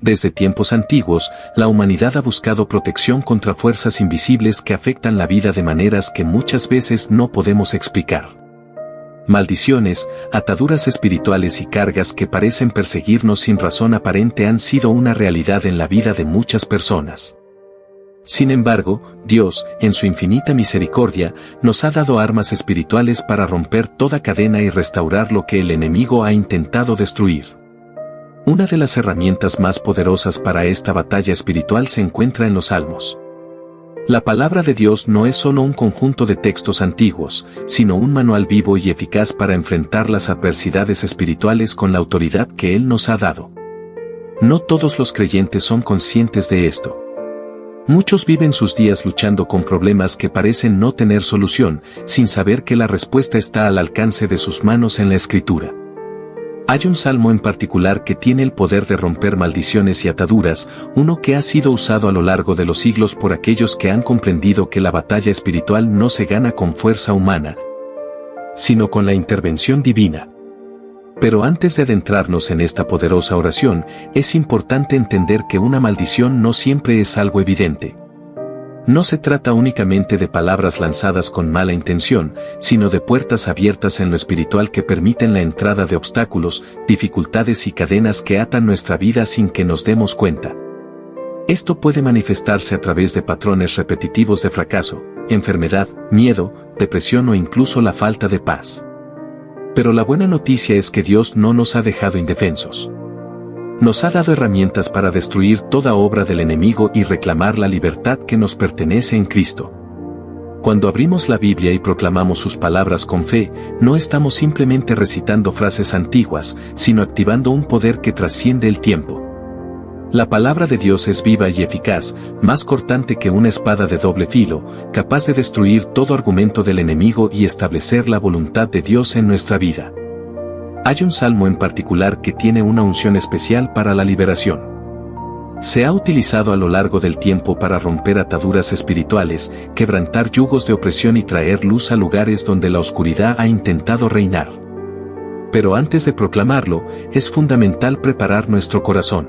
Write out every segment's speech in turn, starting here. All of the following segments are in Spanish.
Desde tiempos antiguos, la humanidad ha buscado protección contra fuerzas invisibles que afectan la vida de maneras que muchas veces no podemos explicar. Maldiciones, ataduras espirituales y cargas que parecen perseguirnos sin razón aparente han sido una realidad en la vida de muchas personas. Sin embargo, Dios, en su infinita misericordia, nos ha dado armas espirituales para romper toda cadena y restaurar lo que el enemigo ha intentado destruir. Una de las herramientas más poderosas para esta batalla espiritual se encuentra en los Salmos. La palabra de Dios no es solo un conjunto de textos antiguos, sino un manual vivo y eficaz para enfrentar las adversidades espirituales con la autoridad que Él nos ha dado. No todos los creyentes son conscientes de esto. Muchos viven sus días luchando con problemas que parecen no tener solución, sin saber que la respuesta está al alcance de sus manos en la Escritura. Hay un salmo en particular que tiene el poder de romper maldiciones y ataduras, uno que ha sido usado a lo largo de los siglos por aquellos que han comprendido que la batalla espiritual no se gana con fuerza humana, sino con la intervención divina. Pero antes de adentrarnos en esta poderosa oración, es importante entender que una maldición no siempre es algo evidente. No se trata únicamente de palabras lanzadas con mala intención, sino de puertas abiertas en lo espiritual que permiten la entrada de obstáculos, dificultades y cadenas que atan nuestra vida sin que nos demos cuenta. Esto puede manifestarse a través de patrones repetitivos de fracaso, enfermedad, miedo, depresión o incluso la falta de paz. Pero la buena noticia es que Dios no nos ha dejado indefensos. Nos ha dado herramientas para destruir toda obra del enemigo y reclamar la libertad que nos pertenece en Cristo. Cuando abrimos la Biblia y proclamamos sus palabras con fe, no estamos simplemente recitando frases antiguas, sino activando un poder que trasciende el tiempo. La palabra de Dios es viva y eficaz, más cortante que una espada de doble filo, capaz de destruir todo argumento del enemigo y establecer la voluntad de Dios en nuestra vida. Hay un salmo en particular que tiene una unción especial para la liberación. Se ha utilizado a lo largo del tiempo para romper ataduras espirituales, quebrantar yugos de opresión y traer luz a lugares donde la oscuridad ha intentado reinar. Pero antes de proclamarlo, es fundamental preparar nuestro corazón.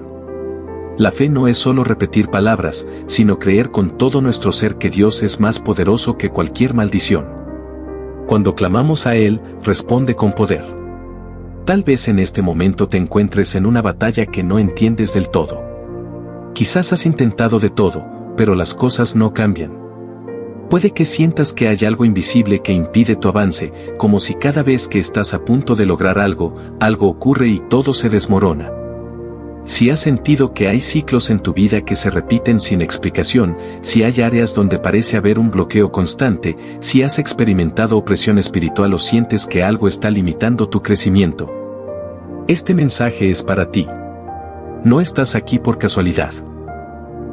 La fe no es solo repetir palabras, sino creer con todo nuestro ser que Dios es más poderoso que cualquier maldición. Cuando clamamos a Él, responde con poder. Tal vez en este momento te encuentres en una batalla que no entiendes del todo. Quizás has intentado de todo, pero las cosas no cambian. Puede que sientas que hay algo invisible que impide tu avance, como si cada vez que estás a punto de lograr algo ocurre y todo se desmorona. Si has sentido que hay ciclos en tu vida que se repiten sin explicación, si hay áreas donde parece haber un bloqueo constante, si has experimentado opresión espiritual o sientes que algo está limitando tu crecimiento, este mensaje es para ti. No estás aquí por casualidad.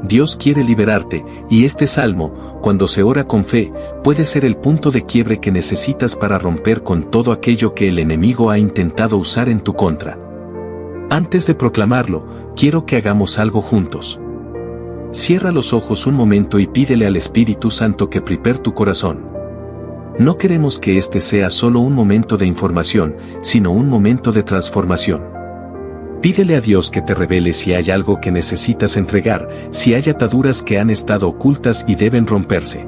Dios quiere liberarte, y este salmo, cuando se ora con fe, puede ser el punto de quiebre que necesitas para romper con todo aquello que el enemigo ha intentado usar en tu contra. Antes de proclamarlo, quiero que hagamos algo juntos. Cierra los ojos un momento y pídele al Espíritu Santo que prepare tu corazón. No queremos que este sea solo un momento de información, sino un momento de transformación. Pídele a Dios que te revele si hay algo que necesitas entregar, si hay ataduras que han estado ocultas y deben romperse.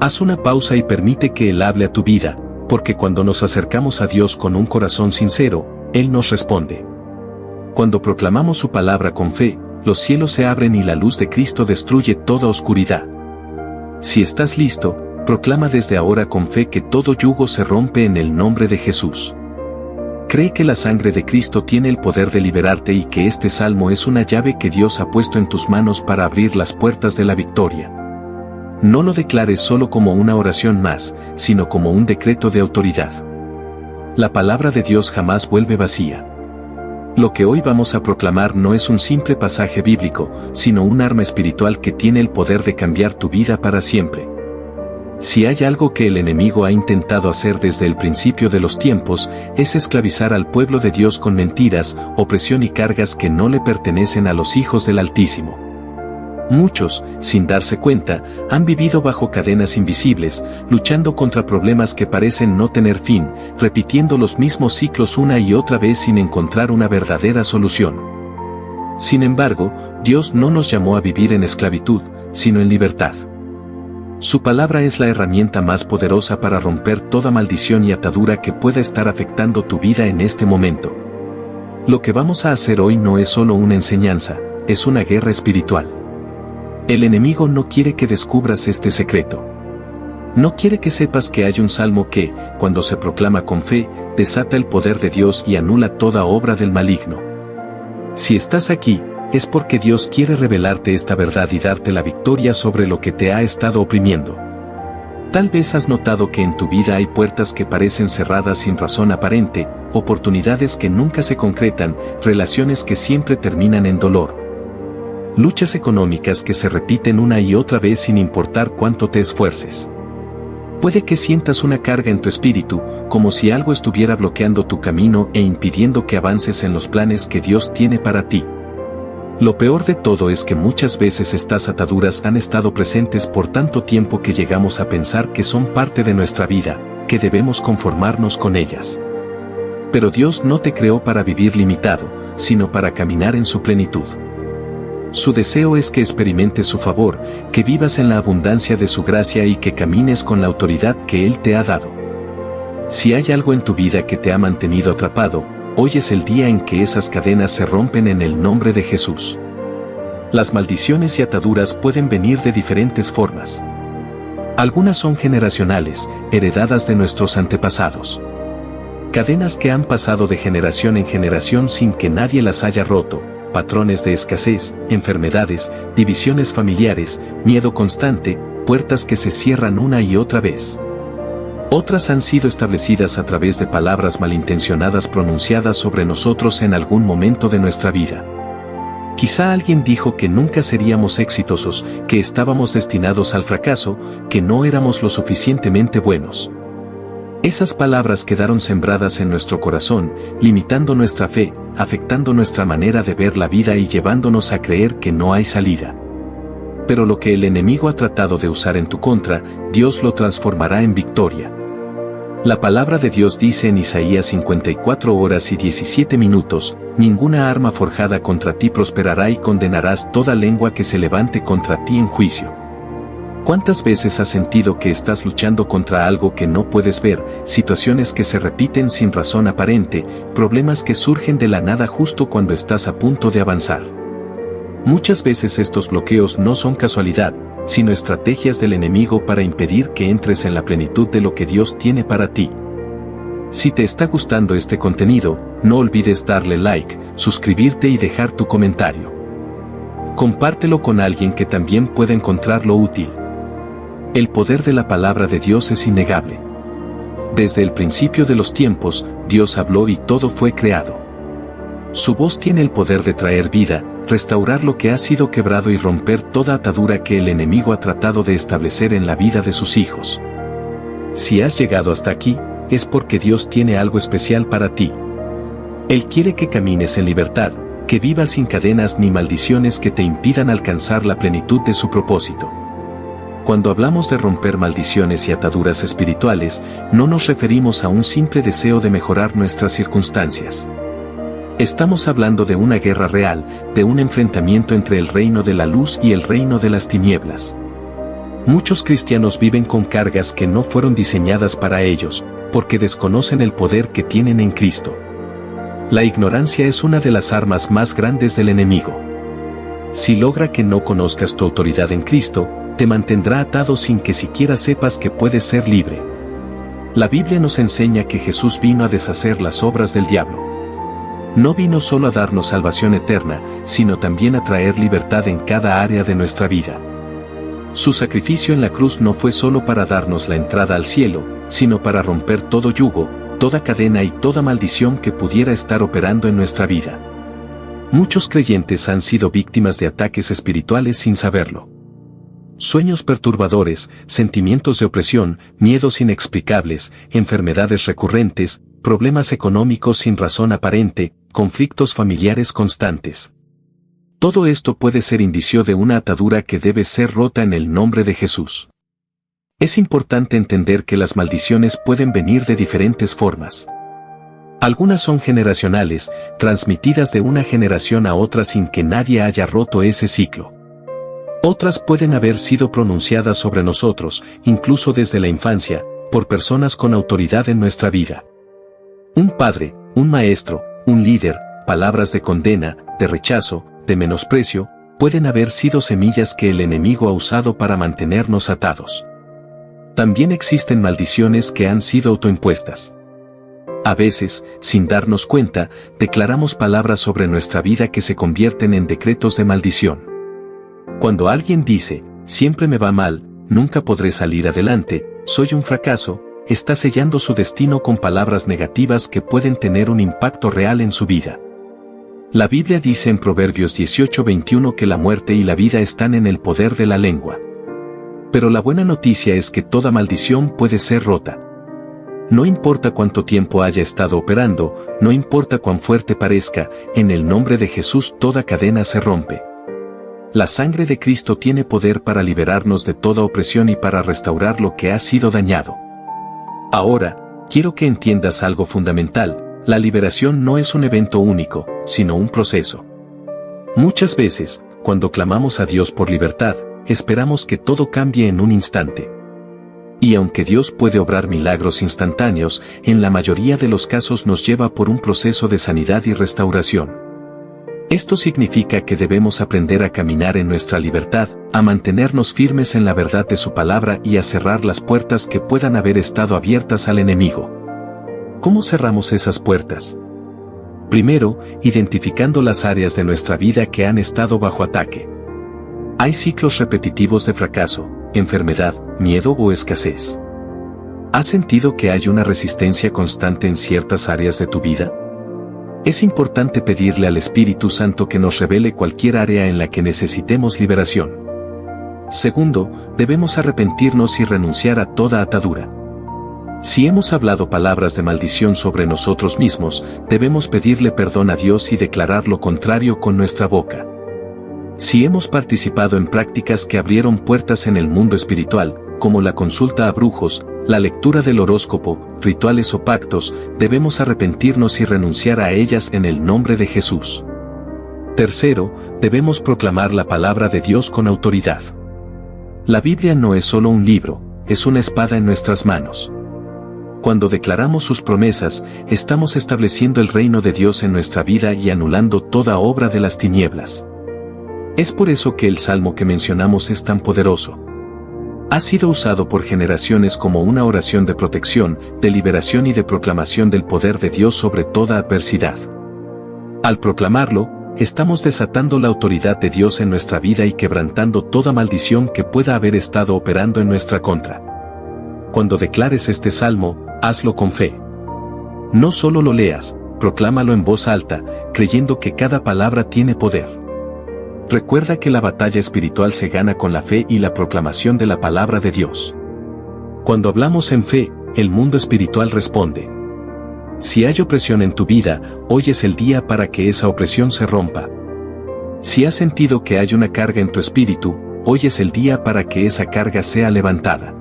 Haz una pausa y permite que Él hable a tu vida, porque cuando nos acercamos a Dios con un corazón sincero, Él nos responde. Cuando proclamamos su palabra con fe, los cielos se abren y la luz de Cristo destruye toda oscuridad. Si estás listo, proclama desde ahora con fe que todo yugo se rompe en el nombre de Jesús. Cree que la sangre de Cristo tiene el poder de liberarte y que este salmo es una llave que Dios ha puesto en tus manos para abrir las puertas de la victoria. No lo declares solo como una oración más, sino como un decreto de autoridad. La palabra de Dios jamás vuelve vacía. Lo que hoy vamos a proclamar no es un simple pasaje bíblico, sino un arma espiritual que tiene el poder de cambiar tu vida para siempre. Si hay algo que el enemigo ha intentado hacer desde el principio de los tiempos, es esclavizar al pueblo de Dios con mentiras, opresión y cargas que no le pertenecen a los hijos del Altísimo. Muchos, sin darse cuenta, han vivido bajo cadenas invisibles, luchando contra problemas que parecen no tener fin, repitiendo los mismos ciclos una y otra vez sin encontrar una verdadera solución. Sin embargo, Dios no nos llamó a vivir en esclavitud, sino en libertad. Su palabra es la herramienta más poderosa para romper toda maldición y atadura que pueda estar afectando tu vida en este momento. Lo que vamos a hacer hoy no es solo una enseñanza, es una guerra espiritual. El enemigo no quiere que descubras este secreto. No quiere que sepas que hay un salmo que, cuando se proclama con fe, desata el poder de Dios y anula toda obra del maligno. Si estás aquí, es porque Dios quiere revelarte esta verdad y darte la victoria sobre lo que te ha estado oprimiendo. Tal vez has notado que en tu vida hay puertas que parecen cerradas sin razón aparente, oportunidades que nunca se concretan, relaciones que siempre terminan en dolor. Luchas económicas que se repiten una y otra vez sin importar cuánto te esfuerces. Puede que sientas una carga en tu espíritu, como si algo estuviera bloqueando tu camino e impidiendo que avances en los planes que Dios tiene para ti. Lo peor de todo es que muchas veces estas ataduras han estado presentes por tanto tiempo que llegamos a pensar que son parte de nuestra vida, que debemos conformarnos con ellas. Pero Dios no te creó para vivir limitado, sino para caminar en su plenitud. Su deseo es que experimentes su favor, que vivas en la abundancia de su gracia y que camines con la autoridad que Él te ha dado. Si hay algo en tu vida que te ha mantenido atrapado, hoy es el día en que esas cadenas se rompen en el nombre de Jesús. Las maldiciones y ataduras pueden venir de diferentes formas. Algunas son generacionales, heredadas de nuestros antepasados. Cadenas que han pasado de generación en generación sin que nadie las haya roto, patrones de escasez, enfermedades, divisiones familiares, miedo constante, puertas que se cierran una y otra vez. Otras han sido establecidas a través de palabras malintencionadas pronunciadas sobre nosotros en algún momento de nuestra vida. Quizá alguien dijo que nunca seríamos exitosos, que estábamos destinados al fracaso, que no éramos lo suficientemente buenos. Esas palabras quedaron sembradas en nuestro corazón, limitando nuestra fe, afectando nuestra manera de ver la vida y llevándonos a creer que no hay salida. Pero lo que el enemigo ha tratado de usar en tu contra, Dios lo transformará en victoria. La palabra de Dios dice en Isaías 54 horas y 17 minutos, ninguna arma forjada contra ti prosperará y condenarás toda lengua que se levante contra ti en juicio. ¿Cuántas veces has sentido que estás luchando contra algo que no puedes ver, situaciones que se repiten sin razón aparente, problemas que surgen de la nada justo cuando estás a punto de avanzar? Muchas veces estos bloqueos no son casualidad, sino estrategias del enemigo para impedir que entres en la plenitud de lo que Dios tiene para ti. Si te está gustando este contenido, no olvides darle like, suscribirte y dejar tu comentario. Compártelo con alguien que también pueda encontrarlo útil. El poder de la palabra de Dios es innegable. Desde el principio de los tiempos, Dios habló y todo fue creado. Su voz tiene el poder de traer vida, restaurar lo que ha sido quebrado y romper toda atadura que el enemigo ha tratado de establecer en la vida de sus hijos. Si has llegado hasta aquí, es porque Dios tiene algo especial para ti. Él quiere que camines en libertad, que vivas sin cadenas ni maldiciones que te impidan alcanzar la plenitud de su propósito. Cuando hablamos de romper maldiciones y ataduras espirituales, no nos referimos a un simple deseo de mejorar nuestras circunstancias. Estamos hablando de una guerra real, de un enfrentamiento entre el reino de la luz y el reino de las tinieblas. Muchos cristianos viven con cargas que no fueron diseñadas para ellos, porque desconocen el poder que tienen en Cristo. La ignorancia es una de las armas más grandes del enemigo. Si logra que no conozcas tu autoridad en Cristo, te mantendrá atado sin que siquiera sepas que puedes ser libre. La Biblia nos enseña que Jesús vino a deshacer las obras del diablo. No vino solo a darnos salvación eterna, sino también a traer libertad en cada área de nuestra vida. Su sacrificio en la cruz no fue solo para darnos la entrada al cielo, sino para romper todo yugo, toda cadena y toda maldición que pudiera estar operando en nuestra vida. Muchos creyentes han sido víctimas de ataques espirituales sin saberlo. Sueños perturbadores, sentimientos de opresión, miedos inexplicables, enfermedades recurrentes, problemas económicos sin razón aparente, conflictos familiares constantes. Todo esto puede ser indicio de una atadura que debe ser rota en el nombre de Jesús. Es importante entender que las maldiciones pueden venir de diferentes formas. Algunas son generacionales, transmitidas de una generación a otra sin que nadie haya roto ese ciclo. Otras pueden haber sido pronunciadas sobre nosotros, incluso desde la infancia, por personas con autoridad en nuestra vida. Un padre, un maestro, un líder, palabras de condena, de rechazo, de menosprecio, pueden haber sido semillas que el enemigo ha usado para mantenernos atados. También existen maldiciones que han sido autoimpuestas. A veces, sin darnos cuenta, declaramos palabras sobre nuestra vida que se convierten en decretos de maldición. Cuando alguien dice, siempre me va mal, nunca podré salir adelante, soy un fracaso, está sellando su destino con palabras negativas que pueden tener un impacto real en su vida. La Biblia dice en Proverbios 18:21 que la muerte y la vida están en el poder de la lengua. Pero la buena noticia es que toda maldición puede ser rota. No importa cuánto tiempo haya estado operando, no importa cuán fuerte parezca, en el nombre de Jesús toda cadena se rompe. La sangre de Cristo tiene poder para liberarnos de toda opresión y para restaurar lo que ha sido dañado. Ahora, quiero que entiendas algo fundamental, la liberación no es un evento único, sino un proceso. Muchas veces, cuando clamamos a Dios por libertad, esperamos que todo cambie en un instante. Y aunque Dios puede obrar milagros instantáneos, en la mayoría de los casos nos lleva por un proceso de sanidad y restauración. Esto significa que debemos aprender a caminar en nuestra libertad, a mantenernos firmes en la verdad de su palabra y a cerrar las puertas que puedan haber estado abiertas al enemigo. ¿Cómo cerramos esas puertas? Primero, identificando las áreas de nuestra vida que han estado bajo ataque. Hay ciclos repetitivos de fracaso, enfermedad, miedo o escasez. ¿Has sentido que hay una resistencia constante en ciertas áreas de tu vida? Es importante pedirle al Espíritu Santo que nos revele cualquier área en la que necesitemos liberación. Segundo, debemos arrepentirnos y renunciar a toda atadura. Si hemos hablado palabras de maldición sobre nosotros mismos, debemos pedirle perdón a Dios y declarar lo contrario con nuestra boca. Si hemos participado en prácticas que abrieron puertas en el mundo espiritual, como la consulta a brujos, la lectura del horóscopo, rituales o pactos, debemos arrepentirnos y renunciar a ellas en el nombre de Jesús. Tercero, debemos proclamar la palabra de Dios con autoridad. La Biblia no es solo un libro, es una espada en nuestras manos. Cuando declaramos sus promesas, estamos estableciendo el reino de Dios en nuestra vida y anulando toda obra de las tinieblas. Es por eso que el salmo que mencionamos es tan poderoso. Ha sido usado por generaciones como una oración de protección, de liberación y de proclamación del poder de Dios sobre toda adversidad. Al proclamarlo, estamos desatando la autoridad de Dios en nuestra vida y quebrantando toda maldición que pueda haber estado operando en nuestra contra. Cuando declares este salmo, hazlo con fe. No solo lo leas, proclámalo en voz alta, creyendo que cada palabra tiene poder. Recuerda que la batalla espiritual se gana con la fe y la proclamación de la palabra de Dios. Cuando hablamos en fe, el mundo espiritual responde. Si hay opresión en tu vida, hoy es el día para que esa opresión se rompa. Si has sentido que hay una carga en tu espíritu, hoy es el día para que esa carga sea levantada.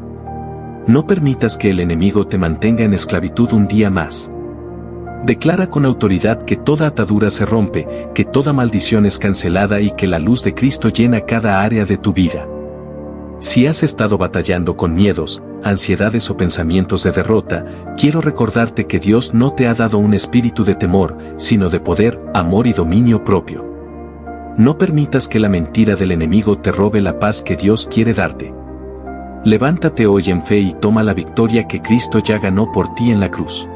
No permitas que el enemigo te mantenga en esclavitud un día más. Declara con autoridad que toda atadura se rompe, que toda maldición es cancelada y que la luz de Cristo llena cada área de tu vida. Si has estado batallando con miedos, ansiedades o pensamientos de derrota, quiero recordarte que Dios no te ha dado un espíritu de temor, sino de poder, amor y dominio propio. No permitas que la mentira del enemigo te robe la paz que Dios quiere darte. Levántate hoy en fe y toma la victoria que Cristo ya ganó por ti en la cruz.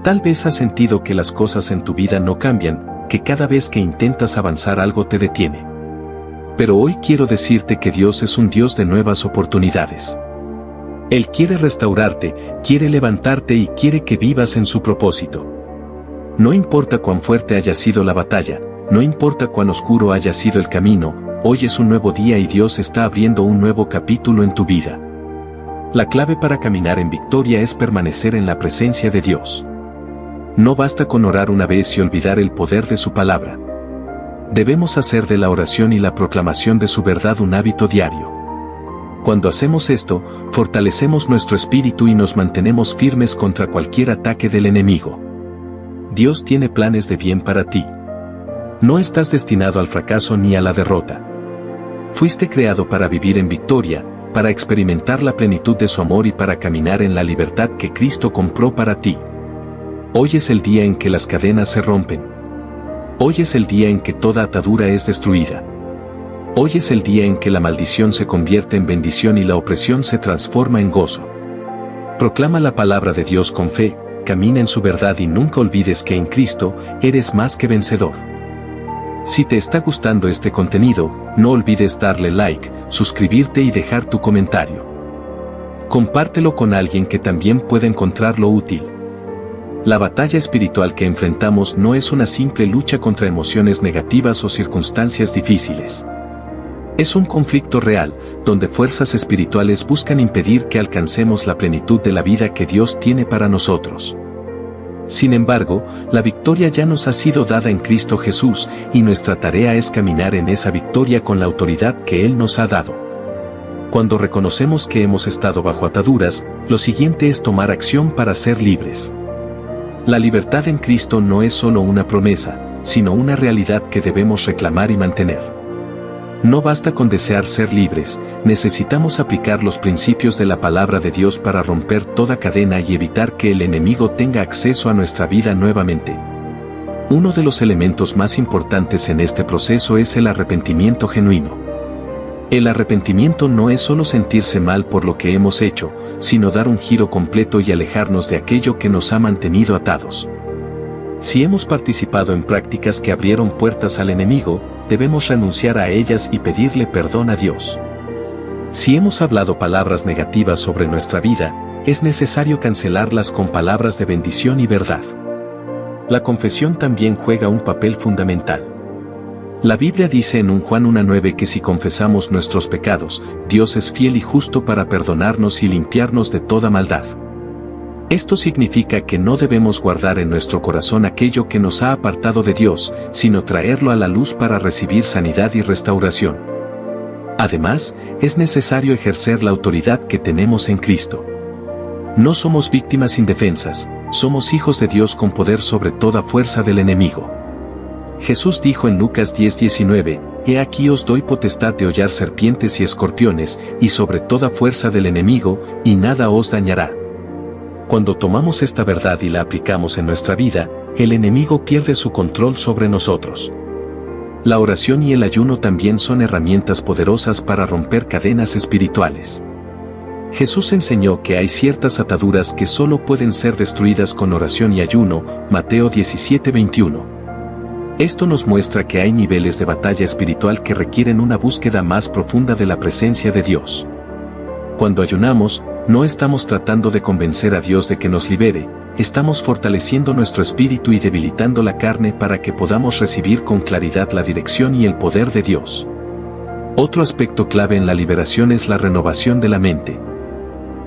Tal vez has sentido que las cosas en tu vida no cambian, que cada vez que intentas avanzar algo te detiene. Pero hoy quiero decirte que Dios es un Dios de nuevas oportunidades. Él quiere restaurarte, quiere levantarte y quiere que vivas en su propósito. No importa cuán fuerte haya sido la batalla, no importa cuán oscuro haya sido el camino, hoy es un nuevo día y Dios está abriendo un nuevo capítulo en tu vida. La clave para caminar en victoria es permanecer en la presencia de Dios. No basta con orar una vez y olvidar el poder de su palabra. Debemos hacer de la oración y la proclamación de su verdad un hábito diario. Cuando hacemos esto, fortalecemos nuestro espíritu y nos mantenemos firmes contra cualquier ataque del enemigo. Dios tiene planes de bien para ti. No estás destinado al fracaso ni a la derrota. Fuiste creado para vivir en victoria, para experimentar la plenitud de su amor y para caminar en la libertad que Cristo compró para ti. Hoy es el día en que las cadenas se rompen. Hoy es el día en que toda atadura es destruida. Hoy es el día en que la maldición se convierte en bendición y la opresión se transforma en gozo. Proclama la palabra de Dios con fe, camina en su verdad y nunca olvides que en Cristo eres más que vencedor. Si te está gustando este contenido, no olvides darle like, suscribirte y dejar tu comentario. Compártelo con alguien que también pueda encontrarlo útil. La batalla espiritual que enfrentamos no es una simple lucha contra emociones negativas o circunstancias difíciles. Es un conflicto real, donde fuerzas espirituales buscan impedir que alcancemos la plenitud de la vida que Dios tiene para nosotros. Sin embargo, la victoria ya nos ha sido dada en Cristo Jesús, y nuestra tarea es caminar en esa victoria con la autoridad que Él nos ha dado. Cuando reconocemos que hemos estado bajo ataduras, lo siguiente es tomar acción para ser libres. La libertad en Cristo no es solo una promesa, sino una realidad que debemos reclamar y mantener. No basta con desear ser libres, necesitamos aplicar los principios de la palabra de Dios para romper toda cadena y evitar que el enemigo tenga acceso a nuestra vida nuevamente. Uno de los elementos más importantes en este proceso es el arrepentimiento genuino. El arrepentimiento no es solo sentirse mal por lo que hemos hecho, sino dar un giro completo y alejarnos de aquello que nos ha mantenido atados. Si hemos participado en prácticas que abrieron puertas al enemigo, debemos renunciar a ellas y pedirle perdón a Dios. Si hemos hablado palabras negativas sobre nuestra vida, es necesario cancelarlas con palabras de bendición y verdad. La confesión también juega un papel fundamental. La Biblia dice en 1 Juan 1:9 que si confesamos nuestros pecados, Dios es fiel y justo para perdonarnos y limpiarnos de toda maldad. Esto significa que no debemos guardar en nuestro corazón aquello que nos ha apartado de Dios, sino traerlo a la luz para recibir sanidad y restauración. Además, es necesario ejercer la autoridad que tenemos en Cristo. No somos víctimas indefensas, somos hijos de Dios con poder sobre toda fuerza del enemigo. Jesús dijo en Lucas 10:19, «He aquí os doy potestad de hollar serpientes y escorpiones, y sobre toda fuerza del enemigo, y nada os dañará». Cuando tomamos esta verdad y la aplicamos en nuestra vida, el enemigo pierde su control sobre nosotros. La oración y el ayuno también son herramientas poderosas para romper cadenas espirituales. Jesús enseñó que hay ciertas ataduras que solo pueden ser destruidas con oración y ayuno, Mateo 17:21. Esto nos muestra que hay niveles de batalla espiritual que requieren una búsqueda más profunda de la presencia de Dios. Cuando ayunamos, no estamos tratando de convencer a Dios de que nos libere, estamos fortaleciendo nuestro espíritu y debilitando la carne para que podamos recibir con claridad la dirección y el poder de Dios. Otro aspecto clave en la liberación es la renovación de la mente.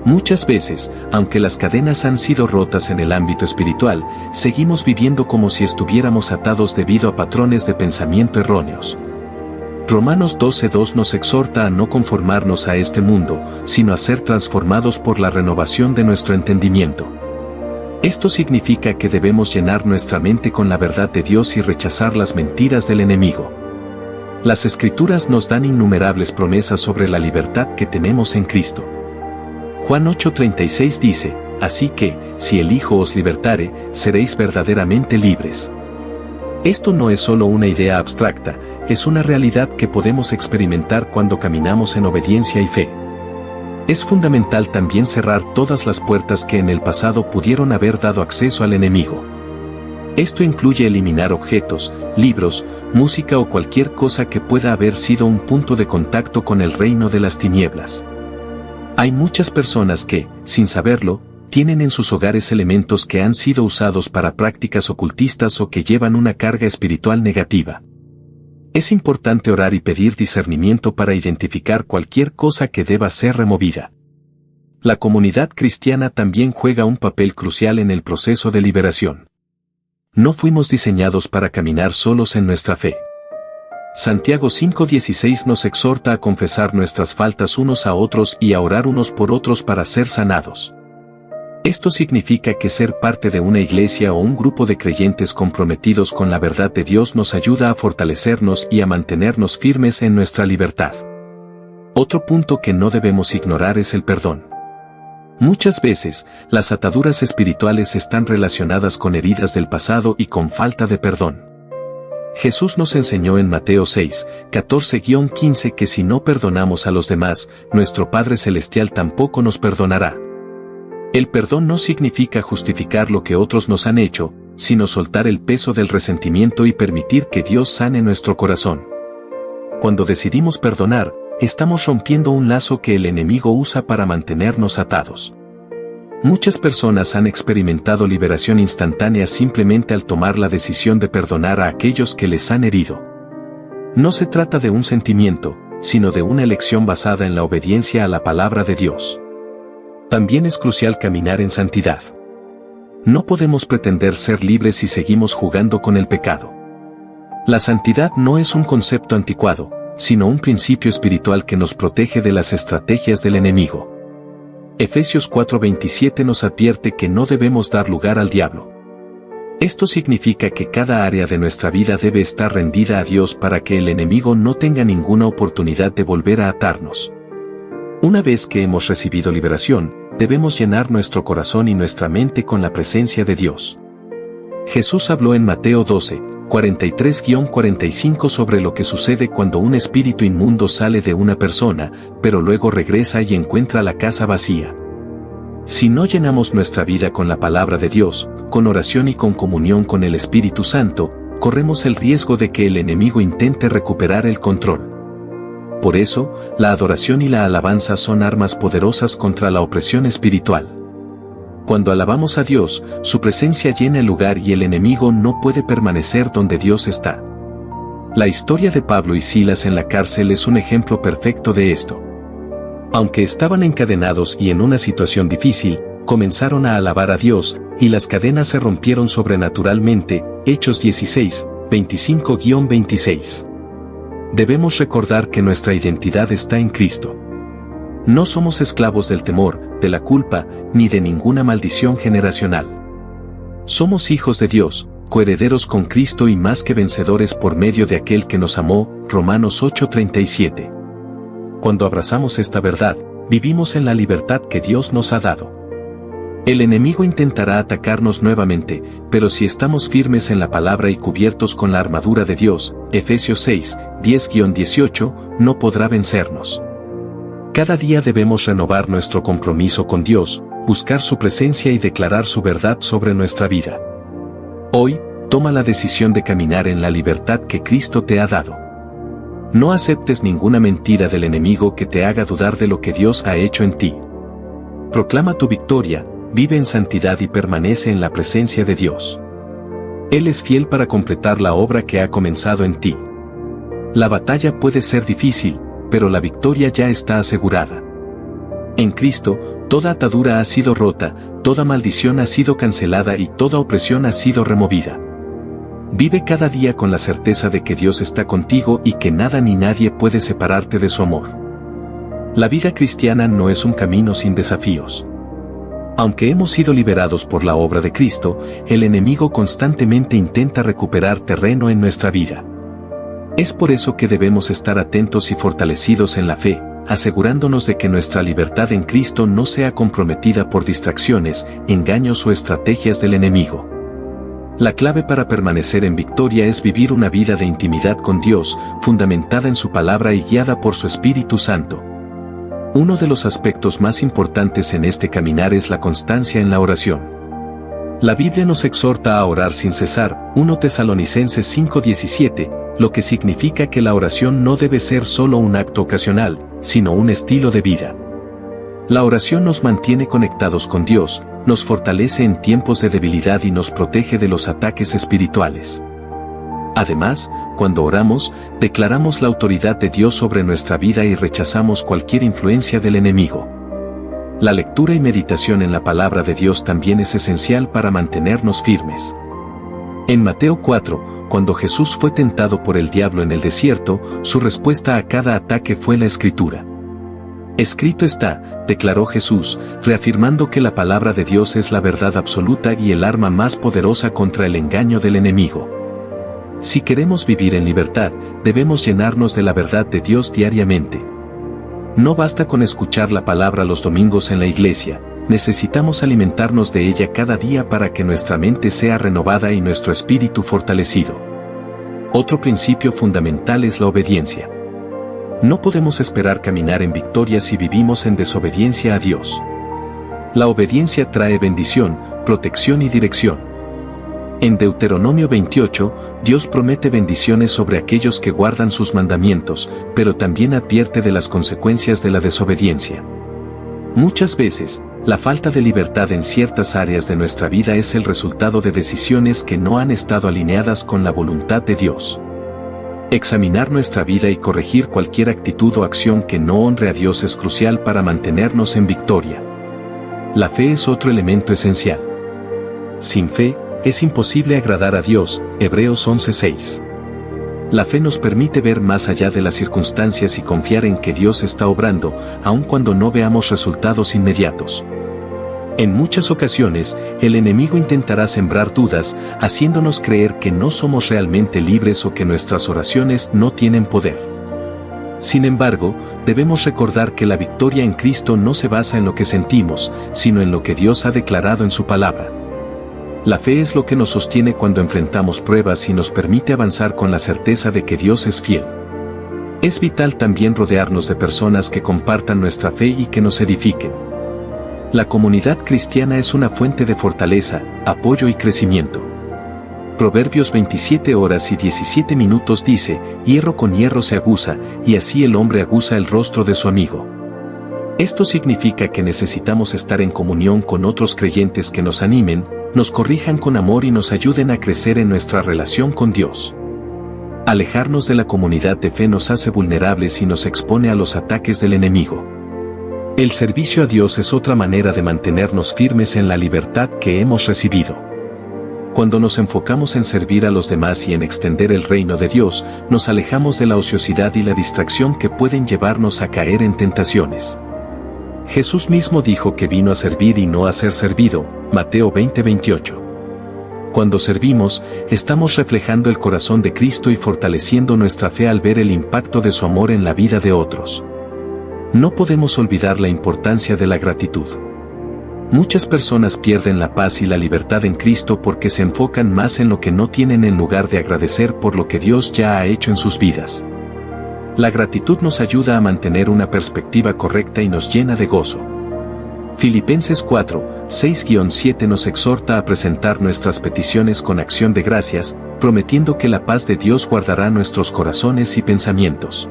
Muchas veces, aunque las cadenas han sido rotas en el ámbito espiritual, seguimos viviendo como si estuviéramos atados debido a patrones de pensamiento erróneos. Romanos 12:2 nos exhorta a no conformarnos a este mundo, sino a ser transformados por la renovación de nuestro entendimiento. Esto significa que debemos llenar nuestra mente con la verdad de Dios y rechazar las mentiras del enemigo. Las Escrituras nos dan innumerables promesas sobre la libertad que tenemos en Cristo. Juan 8:36 dice, «Así que, si el Hijo os libertare, seréis verdaderamente libres». Esto no es solo una idea abstracta, es una realidad que podemos experimentar cuando caminamos en obediencia y fe. Es fundamental también cerrar todas las puertas que en el pasado pudieron haber dado acceso al enemigo. Esto incluye eliminar objetos, libros, música o cualquier cosa que pueda haber sido un punto de contacto con el reino de las tinieblas. Hay muchas personas que, sin saberlo, tienen en sus hogares elementos que han sido usados para prácticas ocultistas o que llevan una carga espiritual negativa. Es importante orar y pedir discernimiento para identificar cualquier cosa que deba ser removida. La comunidad cristiana también juega un papel crucial en el proceso de liberación. No fuimos diseñados para caminar solos en nuestra fe. Santiago 5:16 nos exhorta a confesar nuestras faltas unos a otros y a orar unos por otros para ser sanados. Esto significa que ser parte de una iglesia o un grupo de creyentes comprometidos con la verdad de Dios nos ayuda a fortalecernos y a mantenernos firmes en nuestra libertad. Otro punto que no debemos ignorar es el perdón. Muchas veces, las ataduras espirituales están relacionadas con heridas del pasado y con falta de perdón. Jesús nos enseñó en Mateo 6, 14-15 que si no perdonamos a los demás, nuestro Padre Celestial tampoco nos perdonará. El perdón no significa justificar lo que otros nos han hecho, sino soltar el peso del resentimiento y permitir que Dios sane nuestro corazón. Cuando decidimos perdonar, estamos rompiendo un lazo que el enemigo usa para mantenernos atados. Muchas personas han experimentado liberación instantánea simplemente al tomar la decisión de perdonar a aquellos que les han herido. No se trata de un sentimiento, sino de una elección basada en la obediencia a la palabra de Dios. También es crucial caminar en santidad. No podemos pretender ser libres si seguimos jugando con el pecado. La santidad no es un concepto anticuado, sino un principio espiritual que nos protege de las estrategias del enemigo. Efesios 4:27 nos advierte que no debemos dar lugar al diablo. Esto significa que cada área de nuestra vida debe estar rendida a Dios para que el enemigo no tenga ninguna oportunidad de volver a atarnos. Una vez que hemos recibido liberación, debemos llenar nuestro corazón y nuestra mente con la presencia de Dios. Jesús habló en Mateo 12, 43-45 sobre lo que sucede cuando un espíritu inmundo sale de una persona, pero luego regresa y encuentra la casa vacía. Si no llenamos nuestra vida con la palabra de Dios, con oración y con comunión con el Espíritu Santo, corremos el riesgo de que el enemigo intente recuperar el control. Por eso, la adoración y la alabanza son armas poderosas contra la opresión espiritual. Cuando alabamos a Dios, su presencia llena el lugar y el enemigo no puede permanecer donde Dios está. La historia de Pablo y Silas en la cárcel es un ejemplo perfecto de esto. Aunque estaban encadenados y en una situación difícil, comenzaron a alabar a Dios, y las cadenas se rompieron sobrenaturalmente. Hechos 16, 25-26. Debemos recordar que nuestra identidad está en Cristo. No somos esclavos del temor, de la culpa, ni de ninguna maldición generacional. Somos hijos de Dios, coherederos con Cristo y más que vencedores por medio de aquel que nos amó. Romanos 8:37. Cuando abrazamos esta verdad, vivimos en la libertad que Dios nos ha dado. El enemigo intentará atacarnos nuevamente, pero si estamos firmes en la palabra y cubiertos con la armadura de Dios, Efesios 6, 10-18, no podrá vencernos. Cada día debemos renovar nuestro compromiso con Dios, buscar su presencia y declarar su verdad sobre nuestra vida. Hoy, toma la decisión de caminar en la libertad que Cristo te ha dado. No aceptes ninguna mentira del enemigo que te haga dudar de lo que Dios ha hecho en ti. Proclama tu victoria, vive en santidad y permanece en la presencia de Dios. Él es fiel para completar la obra que ha comenzado en ti. La batalla puede ser difícil, pero la victoria ya está asegurada. En Cristo, toda atadura ha sido rota, toda maldición ha sido cancelada y toda opresión ha sido removida. Vive cada día con la certeza de que Dios está contigo y que nada ni nadie puede separarte de su amor. La vida cristiana no es un camino sin desafíos. Aunque hemos sido liberados por la obra de Cristo, el enemigo constantemente intenta recuperar terreno en nuestra vida. Es por eso que debemos estar atentos y fortalecidos en la fe, asegurándonos de que nuestra libertad en Cristo no sea comprometida por distracciones, engaños o estrategias del enemigo. La clave para permanecer en victoria es vivir una vida de intimidad con Dios, fundamentada en su palabra y guiada por su Espíritu Santo. Uno de los aspectos más importantes en este caminar es la constancia en la oración. La Biblia nos exhorta a orar sin cesar, 1 Tesalonicenses 5:17, lo que significa que la oración no debe ser solo un acto ocasional, sino un estilo de vida. La oración nos mantiene conectados con Dios, nos fortalece en tiempos de debilidad y nos protege de los ataques espirituales. Además, cuando oramos, declaramos la autoridad de Dios sobre nuestra vida y rechazamos cualquier influencia del enemigo. La lectura y meditación en la palabra de Dios también es esencial para mantenernos firmes. En Mateo 4, cuando Jesús fue tentado por el diablo en el desierto, su respuesta a cada ataque fue la Escritura. Escrito está, declaró Jesús, reafirmando que la palabra de Dios es la verdad absoluta y el arma más poderosa contra el engaño del enemigo. Si queremos vivir en libertad, debemos llenarnos de la verdad de Dios diariamente. No basta con escuchar la palabra los domingos en la iglesia, necesitamos alimentarnos de ella cada día para que nuestra mente sea renovada y nuestro espíritu fortalecido. Otro principio fundamental es la obediencia. No podemos esperar caminar en victoria si vivimos en desobediencia a Dios. La obediencia trae bendición, protección y dirección. En Deuteronomio 28, Dios promete bendiciones sobre aquellos que guardan sus mandamientos, pero también advierte de las consecuencias de la desobediencia. Muchas veces, la falta de libertad en ciertas áreas de nuestra vida es el resultado de decisiones que no han estado alineadas con la voluntad de Dios. Examinar nuestra vida y corregir cualquier actitud o acción que no honre a Dios es crucial para mantenernos en victoria. La fe es otro elemento esencial. Sin fe, es imposible agradar a Dios, Hebreos 11:6. La fe nos permite ver más allá de las circunstancias y confiar en que Dios está obrando, aun cuando no veamos resultados inmediatos. En muchas ocasiones, el enemigo intentará sembrar dudas, haciéndonos creer que no somos realmente libres o que nuestras oraciones no tienen poder. Sin embargo, debemos recordar que la victoria en Cristo no se basa en lo que sentimos, sino en lo que Dios ha declarado en su palabra. La fe es lo que nos sostiene cuando enfrentamos pruebas y nos permite avanzar con la certeza de que Dios es fiel. Es vital también rodearnos de personas que compartan nuestra fe y que nos edifiquen. La comunidad cristiana es una fuente de fortaleza, apoyo y crecimiento. Proverbios 27 horas y 17 minutos dice, hierro con hierro se aguza, y así el hombre aguza el rostro de su amigo. Esto significa que necesitamos estar en comunión con otros creyentes que nos animen, nos corrijan con amor y nos ayuden a crecer en nuestra relación con Dios. Alejarnos de la comunidad de fe nos hace vulnerables y nos expone a los ataques del enemigo. El servicio a Dios es otra manera de mantenernos firmes en la libertad que hemos recibido. Cuando nos enfocamos en servir a los demás y en extender el reino de Dios, nos alejamos de la ociosidad y la distracción que pueden llevarnos a caer en tentaciones. Jesús mismo dijo que vino a servir y no a ser servido, Mateo 20:28. Cuando servimos, estamos reflejando el corazón de Cristo y fortaleciendo nuestra fe al ver el impacto de su amor en la vida de otros. No podemos olvidar la importancia de la gratitud. Muchas personas pierden la paz y la libertad en Cristo porque se enfocan más en lo que no tienen en lugar de agradecer por lo que Dios ya ha hecho en sus vidas. La gratitud nos ayuda a mantener una perspectiva correcta y nos llena de gozo. Filipenses 4, 6-7 nos exhorta a presentar nuestras peticiones con acción de gracias, prometiendo que la paz de Dios guardará nuestros corazones y pensamientos.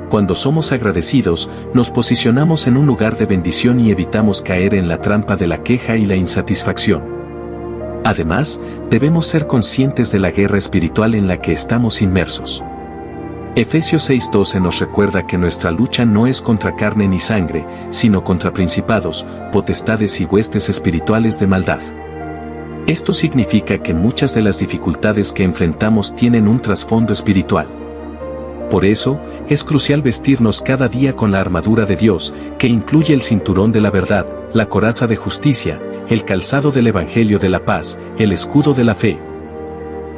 Cuando somos agradecidos, nos posicionamos en un lugar de bendición y evitamos caer en la trampa de la queja y la insatisfacción. Además, debemos ser conscientes de la guerra espiritual en la que estamos inmersos. Efesios 6:12 nos recuerda que nuestra lucha no es contra carne ni sangre, sino contra principados, potestades y huestes espirituales de maldad. Esto significa que muchas de las dificultades que enfrentamos tienen un trasfondo espiritual. Por eso, es crucial vestirnos cada día con la armadura de Dios, que incluye el cinturón de la verdad, la coraza de justicia, el calzado del Evangelio de la paz, el escudo de la fe,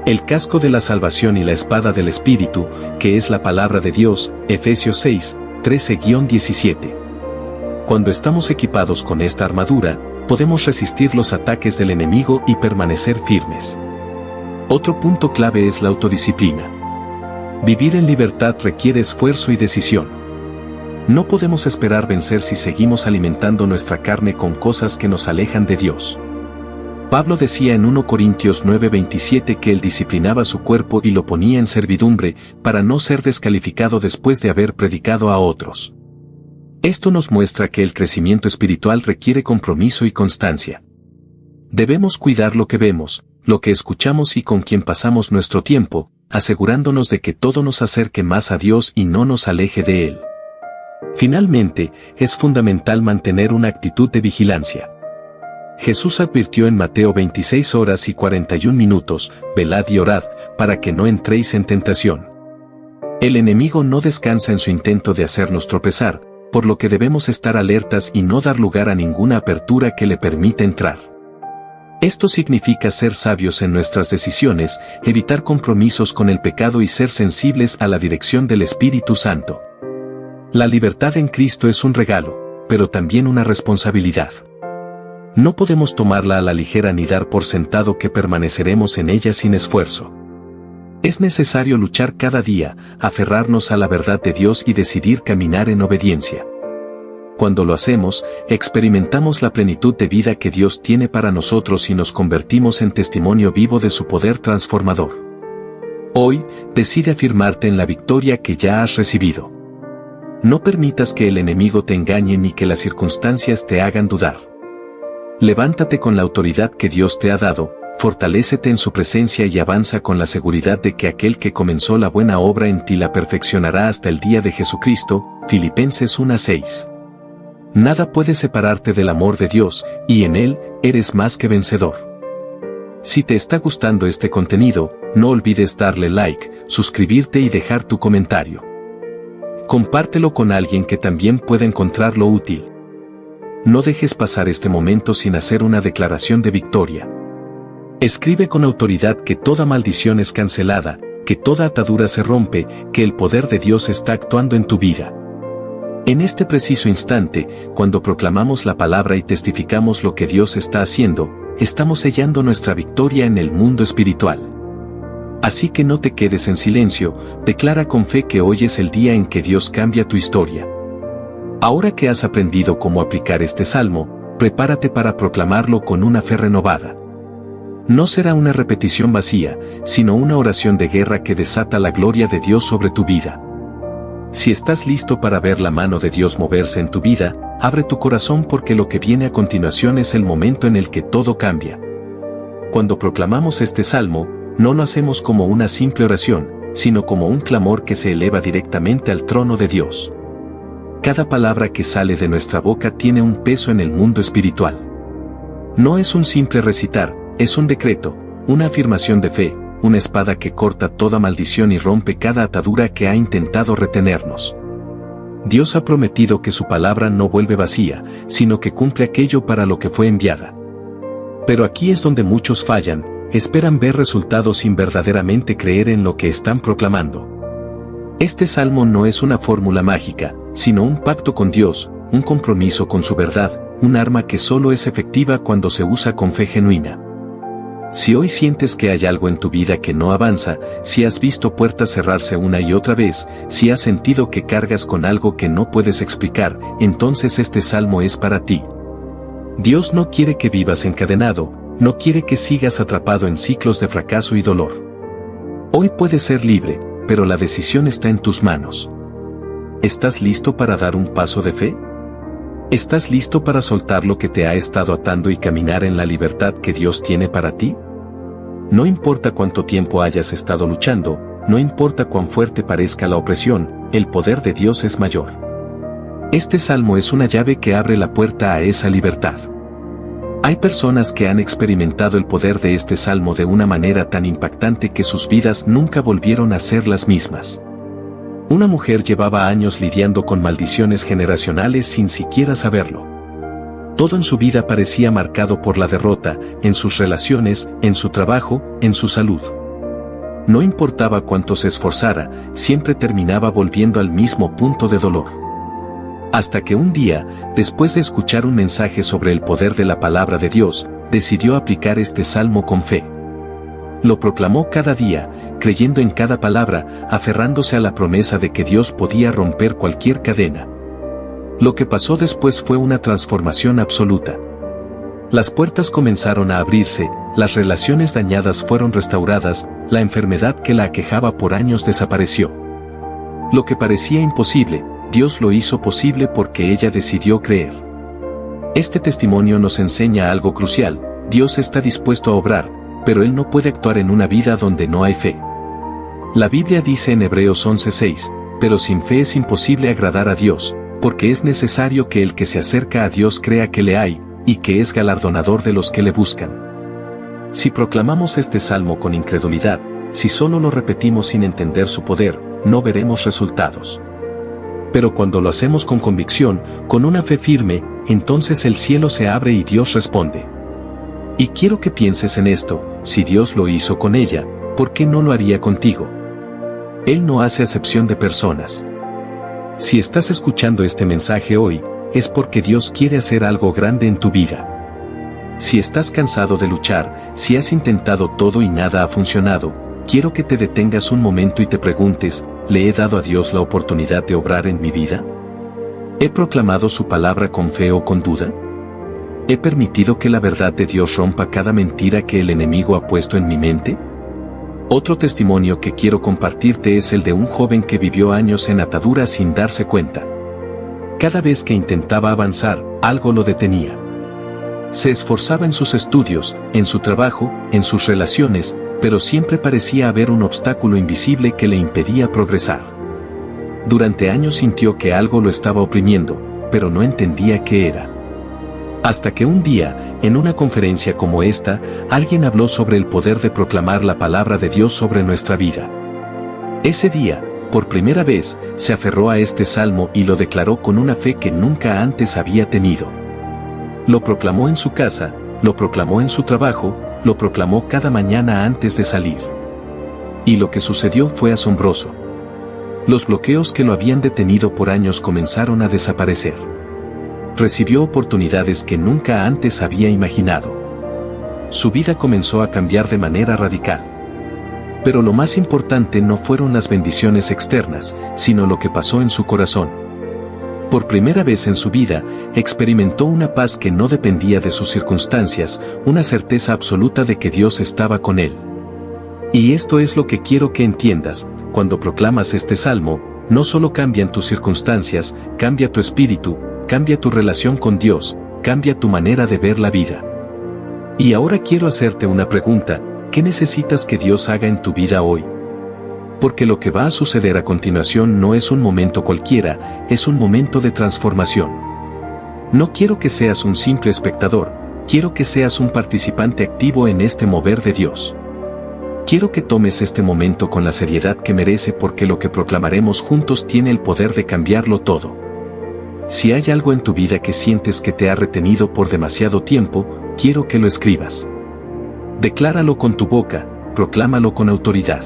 el casco de la salvación y la espada del Espíritu, que es la palabra de Dios, Efesios 6, 13-17. Cuando estamos equipados con esta armadura, podemos resistir los ataques del enemigo y permanecer firmes. Otro punto clave es la autodisciplina. Vivir en libertad requiere esfuerzo y decisión. No podemos esperar vencer si seguimos alimentando nuestra carne con cosas que nos alejan de Dios. Pablo decía en 1 Corintios 9:27 que él disciplinaba su cuerpo y lo ponía en servidumbre, para no ser descalificado después de haber predicado a otros. Esto nos muestra que el crecimiento espiritual requiere compromiso y constancia. Debemos cuidar lo que vemos, lo que escuchamos y con quien pasamos nuestro tiempo, asegurándonos de que todo nos acerque más a Dios y no nos aleje de Él. Finalmente, es fundamental mantener una actitud de vigilancia. Jesús advirtió en Mateo 26 horas y 41 minutos, velad y orad, para que no entréis en tentación. El enemigo no descansa en su intento de hacernos tropezar, por lo que debemos estar alertas y no dar lugar a ninguna apertura que le permita entrar. Esto significa ser sabios en nuestras decisiones, evitar compromisos con el pecado y ser sensibles a la dirección del Espíritu Santo. La libertad en Cristo es un regalo, pero también una responsabilidad. No podemos tomarla a la ligera ni dar por sentado que permaneceremos en ella sin esfuerzo. Es necesario luchar cada día, aferrarnos a la verdad de Dios y decidir caminar en obediencia. Cuando lo hacemos, experimentamos la plenitud de vida que Dios tiene para nosotros y nos convertimos en testimonio vivo de su poder transformador. Hoy, decide afirmarte en la victoria que ya has recibido. No permitas que el enemigo te engañe ni que las circunstancias te hagan dudar. Levántate con la autoridad que Dios te ha dado, fortalécete en su presencia y avanza con la seguridad de que aquel que comenzó la buena obra en ti la perfeccionará hasta el día de Jesucristo. Filipenses 1:6. Nada puede separarte del amor de Dios, y en Él, eres más que vencedor. Si te está gustando este contenido, no olvides darle like, suscribirte y dejar tu comentario. Compártelo con alguien que también pueda encontrarlo útil. No dejes pasar este momento sin hacer una declaración de victoria. Escribe con autoridad que toda maldición es cancelada, que toda atadura se rompe, que el poder de Dios está actuando en tu vida. En este preciso instante, cuando proclamamos la palabra y testificamos lo que Dios está haciendo, estamos sellando nuestra victoria en el mundo espiritual. Así que no te quedes en silencio, declara con fe que hoy es el día en que Dios cambia tu historia. Ahora que has aprendido cómo aplicar este salmo, prepárate para proclamarlo con una fe renovada. No será una repetición vacía, sino una oración de guerra que desata la gloria de Dios sobre tu vida. Si estás listo para ver la mano de Dios moverse en tu vida, abre tu corazón porque lo que viene a continuación es el momento en el que todo cambia. Cuando proclamamos este salmo, no lo hacemos como una simple oración, sino como un clamor que se eleva directamente al trono de Dios. Cada palabra que sale de nuestra boca tiene un peso en el mundo espiritual. No es un simple recitar, es un decreto, una afirmación de fe, una espada que corta toda maldición y rompe cada atadura que ha intentado retenernos. Dios ha prometido que su palabra no vuelve vacía, sino que cumple aquello para lo que fue enviada. Pero aquí es donde muchos fallan, esperan ver resultados sin verdaderamente creer en lo que están proclamando. Este salmo no es una fórmula mágica, sino un pacto con Dios, un compromiso con su verdad, un arma que solo es efectiva cuando se usa con fe genuina. Si hoy sientes que hay algo en tu vida que no avanza, si has visto puertas cerrarse una y otra vez, si has sentido que cargas con algo que no puedes explicar, entonces este salmo es para ti. Dios no quiere que vivas encadenado, no quiere que sigas atrapado en ciclos de fracaso y dolor. Hoy puedes ser libre, pero la decisión está en tus manos. ¿Estás listo para dar un paso de fe? ¿Estás listo para soltar lo que te ha estado atando y caminar en la libertad que Dios tiene para ti? No importa cuánto tiempo hayas estado luchando, no importa cuán fuerte parezca la opresión, el poder de Dios es mayor. Este salmo es una llave que abre la puerta a esa libertad. Hay personas que han experimentado el poder de este salmo de una manera tan impactante que sus vidas nunca volvieron a ser las mismas. Una mujer llevaba años lidiando con maldiciones generacionales sin siquiera saberlo. Todo en su vida parecía marcado por la derrota, en sus relaciones, en su trabajo, en su salud. No importaba cuánto se esforzara, siempre terminaba volviendo al mismo punto de dolor. Hasta que un día, después de escuchar un mensaje sobre el poder de la palabra de Dios, decidió aplicar este salmo con fe. Lo proclamó cada día, creyendo en cada palabra, aferrándose a la promesa de que Dios podía romper cualquier cadena. Lo que pasó después fue una transformación absoluta. Las puertas comenzaron a abrirse, las relaciones dañadas fueron restauradas, la enfermedad que la aquejaba por años desapareció. Lo que parecía imposible, Dios lo hizo posible porque ella decidió creer. Este testimonio nos enseña algo crucial: Dios está dispuesto a obrar, pero Él no puede actuar en una vida donde no hay fe. La Biblia dice en Hebreos 11:6, pero sin fe es imposible agradar a Dios, porque es necesario que el que se acerca a Dios crea que le hay, y que es galardonador de los que le buscan. Si proclamamos este salmo con incredulidad, si solo lo repetimos sin entender su poder, no veremos resultados. Pero cuando lo hacemos con convicción, con una fe firme, entonces el cielo se abre y Dios responde. Y quiero que pienses en esto: si Dios lo hizo con ella, ¿por qué no lo haría contigo? Él no hace acepción de personas. Si estás escuchando este mensaje hoy, es porque Dios quiere hacer algo grande en tu vida. Si estás cansado de luchar, si has intentado todo y nada ha funcionado, quiero que te detengas un momento y te preguntes: ¿le he dado a Dios la oportunidad de obrar en mi vida? ¿He proclamado su palabra con fe o con duda? ¿He permitido que la verdad de Dios rompa cada mentira que el enemigo ha puesto en mi mente? Otro testimonio que quiero compartirte es el de un joven que vivió años en ataduras sin darse cuenta. Cada vez que intentaba avanzar, algo lo detenía. Se esforzaba en sus estudios, en su trabajo, en sus relaciones, pero siempre parecía haber un obstáculo invisible que le impedía progresar. Durante años sintió que algo lo estaba oprimiendo, pero no entendía qué era. Hasta que un día, en una conferencia como esta, alguien habló sobre el poder de proclamar la palabra de Dios sobre nuestra vida. Ese día, por primera vez, se aferró a este salmo y lo declaró con una fe que nunca antes había tenido. Lo proclamó en su casa, lo proclamó en su trabajo, lo proclamó cada mañana antes de salir. Y lo que sucedió fue asombroso. Los bloqueos que lo habían detenido por años comenzaron a desaparecer. Recibió oportunidades que nunca antes había imaginado. Su vida comenzó a cambiar de manera radical. Pero lo más importante no fueron las bendiciones externas, sino lo que pasó en su corazón. Por primera vez en su vida, experimentó una paz que no dependía de sus circunstancias, una certeza absoluta de que Dios estaba con él. Y esto es lo que quiero que entiendas: cuando proclamas este salmo, no solo cambian tus circunstancias, cambia tu espíritu, cambia tu relación con Dios, cambia tu manera de ver la vida. Y ahora quiero hacerte una pregunta: ¿qué necesitas que Dios haga en tu vida hoy? Porque lo que va a suceder a continuación no es un momento cualquiera, es un momento de transformación. No quiero que seas un simple espectador, quiero que seas un participante activo en este mover de Dios. Quiero que tomes este momento con la seriedad que merece, porque lo que proclamaremos juntos tiene el poder de cambiarlo todo. Si hay algo en tu vida que sientes que te ha retenido por demasiado tiempo, quiero que lo escribas. Decláralo con tu boca, proclámalo con autoridad.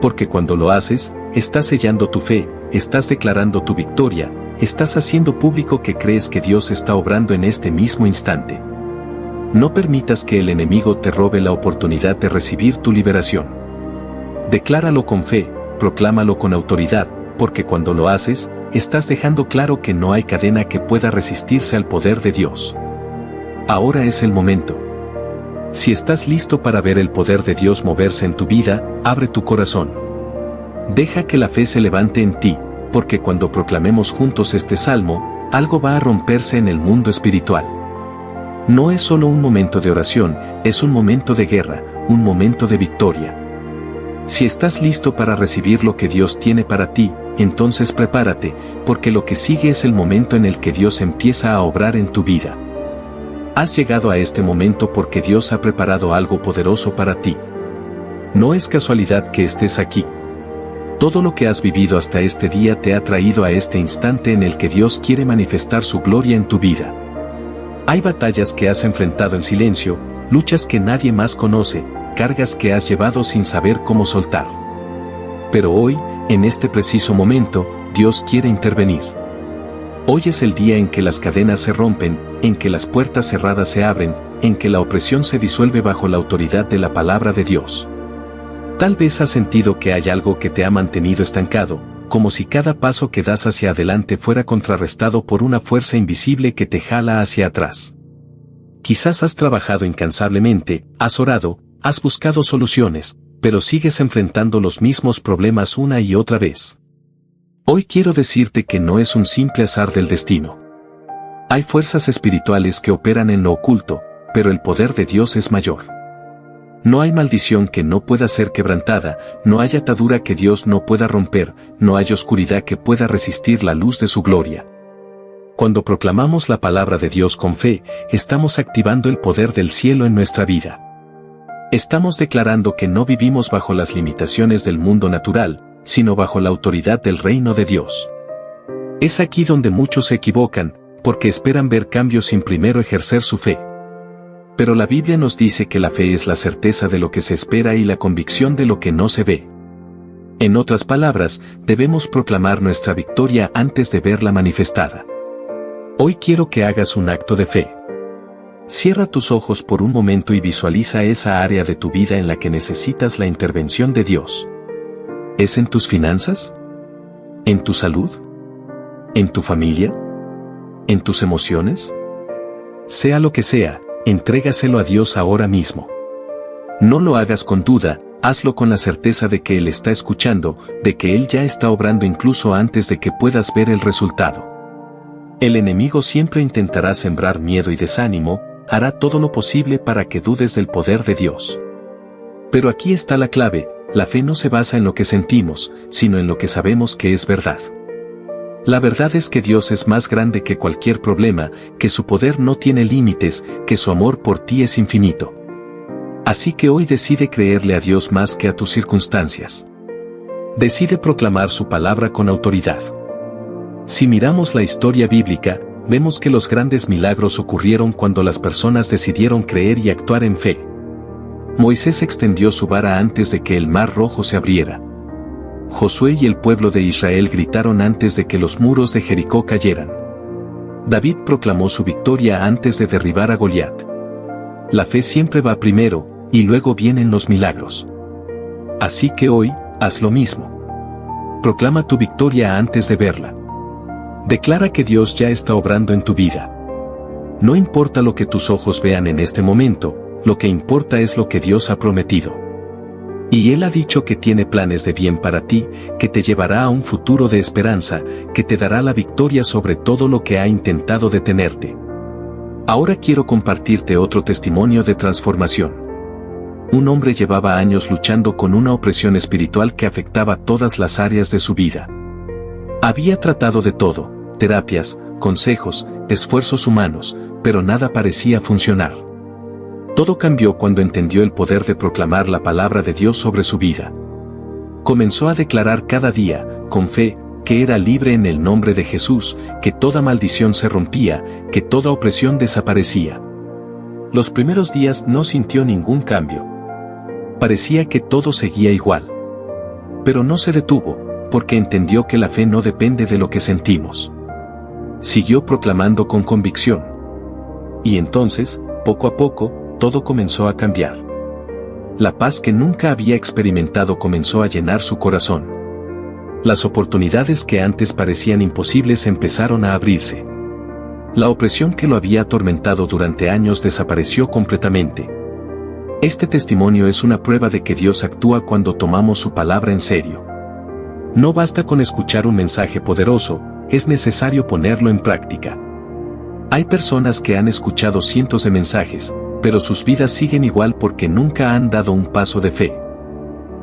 Porque cuando lo haces, estás sellando tu fe, estás declarando tu victoria, estás haciendo público que crees que Dios está obrando en este mismo instante. No permitas que el enemigo te robe la oportunidad de recibir tu liberación. Decláralo con fe, proclámalo con autoridad, porque cuando lo haces, estás dejando claro que no hay cadena que pueda resistirse al poder de Dios. Ahora es el momento. Si estás listo para ver el poder de Dios moverse en tu vida, abre tu corazón. Deja que la fe se levante en ti, porque cuando proclamemos juntos este salmo, algo va a romperse en el mundo espiritual. No es solo un momento de oración, es un momento de guerra, un momento de victoria. Si estás listo para recibir lo que Dios tiene para ti, entonces prepárate, porque lo que sigue es el momento en el que Dios empieza a obrar en tu vida. Has llegado a este momento porque Dios ha preparado algo poderoso para ti. No es casualidad que estés aquí. Todo lo que has vivido hasta este día te ha traído a este instante en el que Dios quiere manifestar su gloria en tu vida. Hay batallas que has enfrentado en silencio, luchas que nadie más conoce, cargas que has llevado sin saber cómo soltar. Pero hoy, en este preciso momento, Dios quiere intervenir. Hoy es el día en que las cadenas se rompen, en que las puertas cerradas se abren, en que la opresión se disuelve bajo la autoridad de la palabra de Dios. Tal vez has sentido que hay algo que te ha mantenido estancado, como si cada paso que das hacia adelante fuera contrarrestado por una fuerza invisible que te jala hacia atrás. Quizás has trabajado incansablemente, has orado, has buscado soluciones, pero sigues enfrentando los mismos problemas una y otra vez. Hoy quiero decirte que no es un simple azar del destino. Hay fuerzas espirituales que operan en lo oculto, pero el poder de Dios es mayor. No hay maldición que no pueda ser quebrantada, no hay atadura que Dios no pueda romper, no hay oscuridad que pueda resistir la luz de su gloria. Cuando proclamamos la palabra de Dios con fe, estamos activando el poder del cielo en nuestra vida. Estamos declarando que no vivimos bajo las limitaciones del mundo natural, sino bajo la autoridad del reino de Dios. Es aquí donde muchos se equivocan, porque esperan ver cambios sin primero ejercer su fe. Pero la Biblia nos dice que la fe es la certeza de lo que se espera y la convicción de lo que no se ve. En otras palabras, debemos proclamar nuestra victoria antes de verla manifestada. Hoy quiero que hagas un acto de fe. Cierra tus ojos por un momento y visualiza esa área de tu vida en la que necesitas la intervención de Dios. ¿Es en tus finanzas? ¿En tu salud? ¿En tu familia? ¿En tus emociones? Sea lo que sea, entrégaselo a Dios ahora mismo. No lo hagas con duda, hazlo con la certeza de que Él está escuchando, de que Él ya está obrando incluso antes de que puedas ver el resultado. El enemigo siempre intentará sembrar miedo y desánimo, hará todo lo posible para que dudes del poder de Dios. Pero aquí está la clave, la fe no se basa en lo que sentimos, sino en lo que sabemos que es verdad. La verdad es que Dios es más grande que cualquier problema, que su poder no tiene límites, que su amor por ti es infinito. Así que hoy decide creerle a Dios más que a tus circunstancias. Decide proclamar su palabra con autoridad. Si miramos la historia bíblica, vemos que los grandes milagros ocurrieron cuando las personas decidieron creer y actuar en fe. Moisés extendió su vara antes de que el mar rojo se abriera. Josué y el pueblo de Israel gritaron antes de que los muros de Jericó cayeran. David proclamó su victoria antes de derribar a Goliat. La fe siempre va primero, y luego vienen los milagros. Así que hoy, haz lo mismo. Proclama tu victoria antes de verla. Declara que Dios ya está obrando en tu vida. No importa lo que tus ojos vean en este momento, lo que importa es lo que Dios ha prometido. Y Él ha dicho que tiene planes de bien para ti, que te llevará a un futuro de esperanza, que te dará la victoria sobre todo lo que ha intentado detenerte. Ahora quiero compartirte otro testimonio de transformación. Un hombre llevaba años luchando con una opresión espiritual que afectaba todas las áreas de su vida. Había tratado de todo, terapias, consejos, esfuerzos humanos, pero nada parecía funcionar. Todo cambió cuando entendió el poder de proclamar la palabra de Dios sobre su vida. Comenzó a declarar cada día, con fe, que era libre en el nombre de Jesús, que toda maldición se rompía, que toda opresión desaparecía. Los primeros días no sintió ningún cambio. Parecía que todo seguía igual. Pero no se detuvo, porque entendió que la fe no depende de lo que sentimos. Siguió proclamando con convicción. Y entonces, poco a poco, todo comenzó a cambiar. La paz que nunca había experimentado comenzó a llenar su corazón. Las oportunidades que antes parecían imposibles empezaron a abrirse. La opresión que lo había atormentado durante años desapareció completamente. Este testimonio es una prueba de que Dios actúa cuando tomamos su palabra en serio. No basta con escuchar un mensaje poderoso, es necesario ponerlo en práctica. Hay personas que han escuchado cientos de mensajes, pero sus vidas siguen igual porque nunca han dado un paso de fe.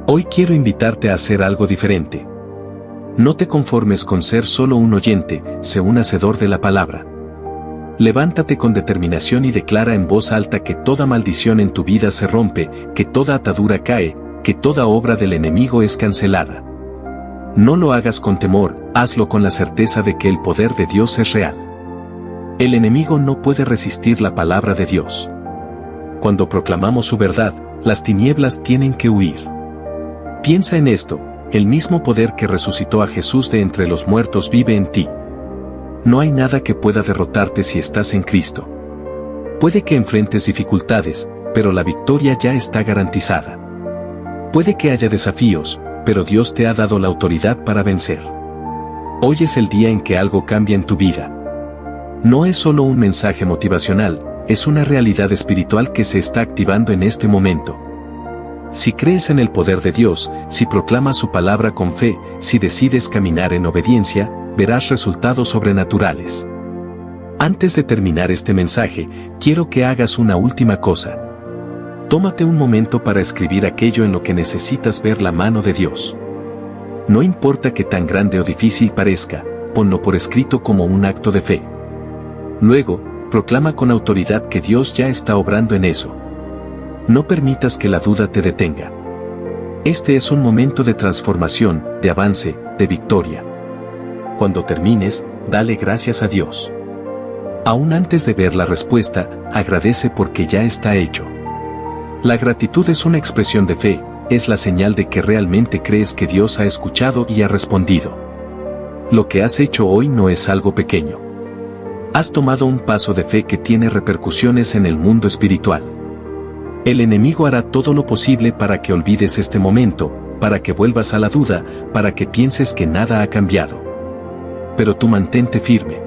Hoy quiero invitarte a hacer algo diferente. No te conformes con ser solo un oyente, sé un hacedor de la palabra. Levántate con determinación y declara en voz alta que toda maldición en tu vida se rompe, que toda atadura cae, que toda obra del enemigo es cancelada. No lo hagas con temor, hazlo con la certeza de que el poder de Dios es real. El enemigo no puede resistir la palabra de Dios. Cuando proclamamos su verdad, las tinieblas tienen que huir. Piensa en esto, el mismo poder que resucitó a Jesús de entre los muertos vive en ti. No hay nada que pueda derrotarte si estás en Cristo. Puede que enfrentes dificultades, pero la victoria ya está garantizada. Puede que haya desafíos, pero Dios te ha dado la autoridad para vencer. Hoy es el día en que algo cambia en tu vida. No es solo un mensaje motivacional, es una realidad espiritual que se está activando en este momento. Si crees en el poder de Dios, si proclamas su palabra con fe, si decides caminar en obediencia, verás resultados sobrenaturales. Antes de terminar este mensaje, quiero que hagas una última cosa. Tómate un momento para escribir aquello en lo que necesitas ver la mano de Dios. No importa qué tan grande o difícil parezca, ponlo por escrito como un acto de fe. Luego, proclama con autoridad que Dios ya está obrando en eso. No permitas que la duda te detenga. Este es un momento de transformación, de avance, de victoria. cuando termines, dale gracias a Dios. Aún antes de ver la respuesta, agradece porque ya está hecho. La gratitud es una expresión de fe, es la señal de que realmente crees que Dios ha escuchado y ha respondido. Lo que has hecho hoy no es algo pequeño. Has tomado un paso de fe que tiene repercusiones en el mundo espiritual. El enemigo hará todo lo posible para que olvides este momento, para que vuelvas a la duda, para que pienses que nada ha cambiado. Pero tú mantente firme.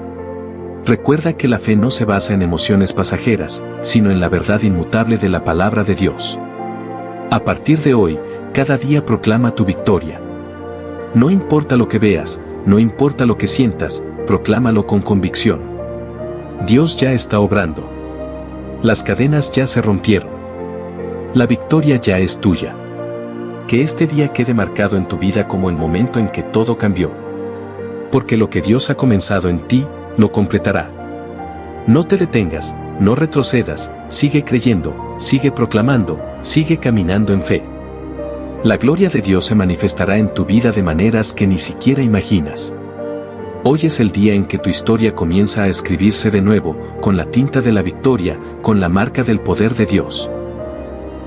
Recuerda que la fe no se basa en emociones pasajeras, sino en la verdad inmutable de la palabra de Dios. A partir de hoy, cada día proclama tu victoria. No importa lo que veas, no importa lo que sientas, proclámalo con convicción. Dios ya está obrando. Las cadenas ya se rompieron. La victoria ya es tuya. Que este día quede marcado en tu vida como el momento en que todo cambió. Porque lo que Dios ha comenzado en ti, lo completará. No te detengas, no retrocedas, sigue creyendo, sigue proclamando, sigue caminando en fe. La gloria de Dios se manifestará en tu vida de maneras que ni siquiera imaginas. Hoy es el día en que tu historia comienza a escribirse de nuevo, con la tinta de la victoria, con la marca del poder de Dios.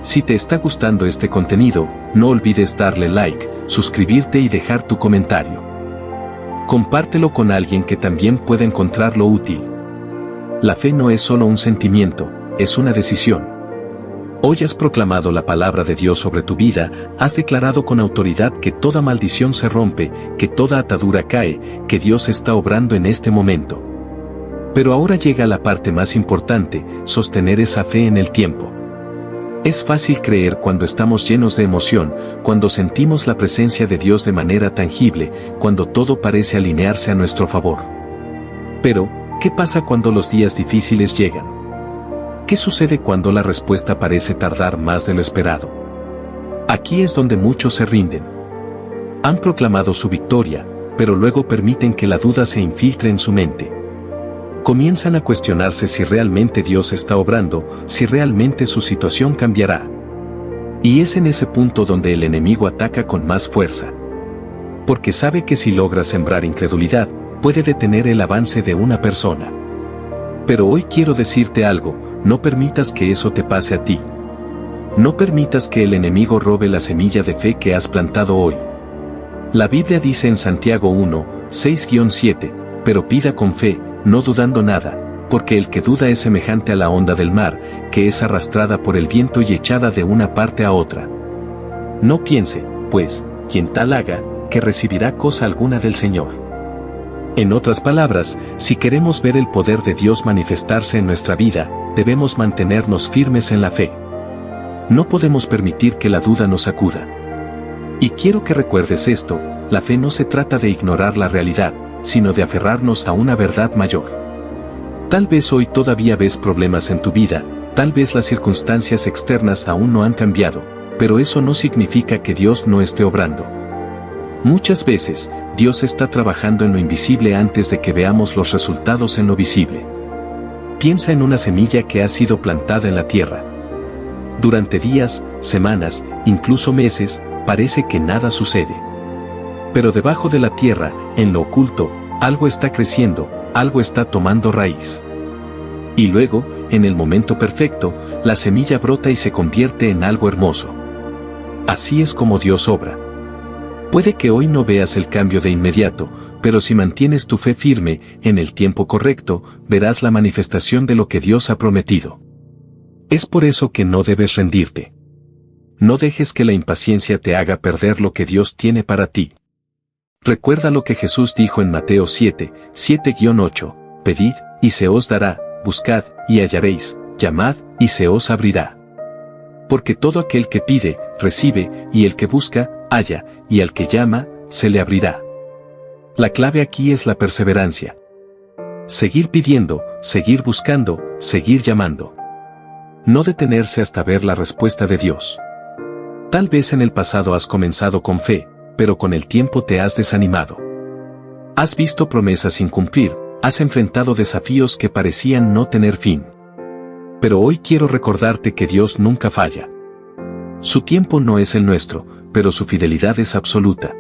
Si te está gustando este contenido, no olvides darle like, suscribirte y dejar tu comentario. Compártelo con alguien que también pueda encontrarlo útil. La fe no es solo un sentimiento, es una decisión. Hoy has proclamado la palabra de Dios sobre tu vida, has declarado con autoridad que toda maldición se rompe, que toda atadura cae, que Dios está obrando en este momento. Pero ahora llega la parte más importante, sostener esa fe en el tiempo. Es fácil creer cuando estamos llenos de emoción, cuando sentimos la presencia de Dios de manera tangible, cuando todo parece alinearse a nuestro favor. Pero, ¿qué pasa cuando los días difíciles llegan? ¿Qué sucede cuando la respuesta parece tardar más de lo esperado? Aquí es donde muchos se rinden. Han proclamado su victoria, pero luego permiten que la duda se infiltre en su mente. Comienzan a cuestionarse si realmente Dios está obrando, si realmente su situación cambiará. Y es en ese punto donde el enemigo ataca con más fuerza. Porque sabe que si logra sembrar incredulidad, puede detener el avance de una persona. Pero hoy quiero decirte algo, no permitas que eso te pase a ti. No permitas que el enemigo robe la semilla de fe que has plantado hoy. La Biblia dice en Santiago 1, 6-7, pero pida con fe, no dudando nada, porque el que duda es semejante a la onda del mar, que es arrastrada por el viento y echada de una parte a otra. No piense, pues, quien tal haga, que recibirá cosa alguna del Señor. En otras palabras, si queremos ver el poder de Dios manifestarse en nuestra vida, debemos mantenernos firmes en la fe. No podemos permitir que la duda nos sacuda. Y quiero que recuerdes esto, la fe no se trata de ignorar la realidad, sino de aferrarnos a una verdad mayor. Tal vez hoy todavía ves problemas en tu vida, tal vez las circunstancias externas aún no han cambiado, pero eso no significa que Dios no esté obrando. Muchas veces, Dios está trabajando en lo invisible antes de que veamos los resultados en lo visible. Piensa en una semilla que ha sido plantada en la tierra. Durante días, semanas, incluso meses, parece que nada sucede. Pero debajo de la tierra, en lo oculto, algo está creciendo, algo está tomando raíz. Y luego, en el momento perfecto, la semilla brota y se convierte en algo hermoso. Así es como Dios obra. Puede que hoy no veas el cambio de inmediato, pero si mantienes tu fe firme, en el tiempo correcto, verás la manifestación de lo que Dios ha prometido. Es por eso que no debes rendirte. No dejes que la impaciencia te haga perder lo que Dios tiene para ti. Recuerda lo que Jesús dijo en Mateo 7, 7-8, pedid, y se os dará, buscad, y hallaréis, llamad, y se os abrirá. Porque todo aquel que pide, recibe, y el que busca, halla, y al que llama, se le abrirá. La clave aquí es la perseverancia. Seguir pidiendo, seguir buscando, seguir llamando. No detenerse hasta ver la respuesta de Dios. Tal vez en el pasado has comenzado con fe, pero con el tiempo te has desanimado. Has visto promesas sin cumplir, has enfrentado desafíos que parecían no tener fin. Pero hoy quiero recordarte que Dios nunca falla. Su tiempo no es el nuestro, pero su fidelidad es absoluta.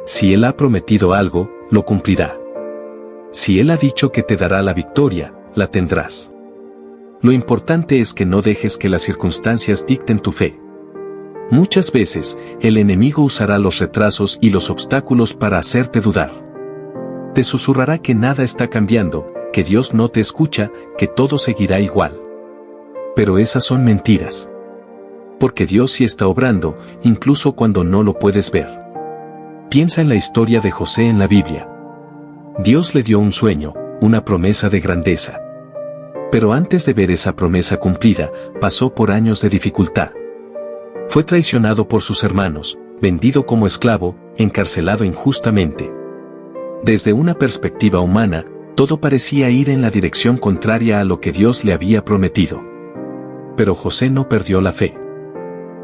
Si Él ha prometido algo, lo cumplirá. Si Él ha dicho que te dará la victoria, la tendrás. Lo importante es que no dejes que las circunstancias dicten tu fe. Muchas veces, el enemigo usará los retrasos y los obstáculos para hacerte dudar. Te susurrará que nada está cambiando, que Dios no te escucha, que todo seguirá igual. Pero esas son mentiras. Porque Dios sí está obrando, incluso cuando no lo puedes ver. Piensa en la historia de José en la Biblia. Dios le dio un sueño, una promesa de grandeza. Pero antes de ver esa promesa cumplida, pasó por años de dificultad. Fue traicionado por sus hermanos, vendido como esclavo, encarcelado injustamente. Desde una perspectiva humana, todo parecía ir en la dirección contraria a lo que Dios le había prometido. Pero José no perdió la fe.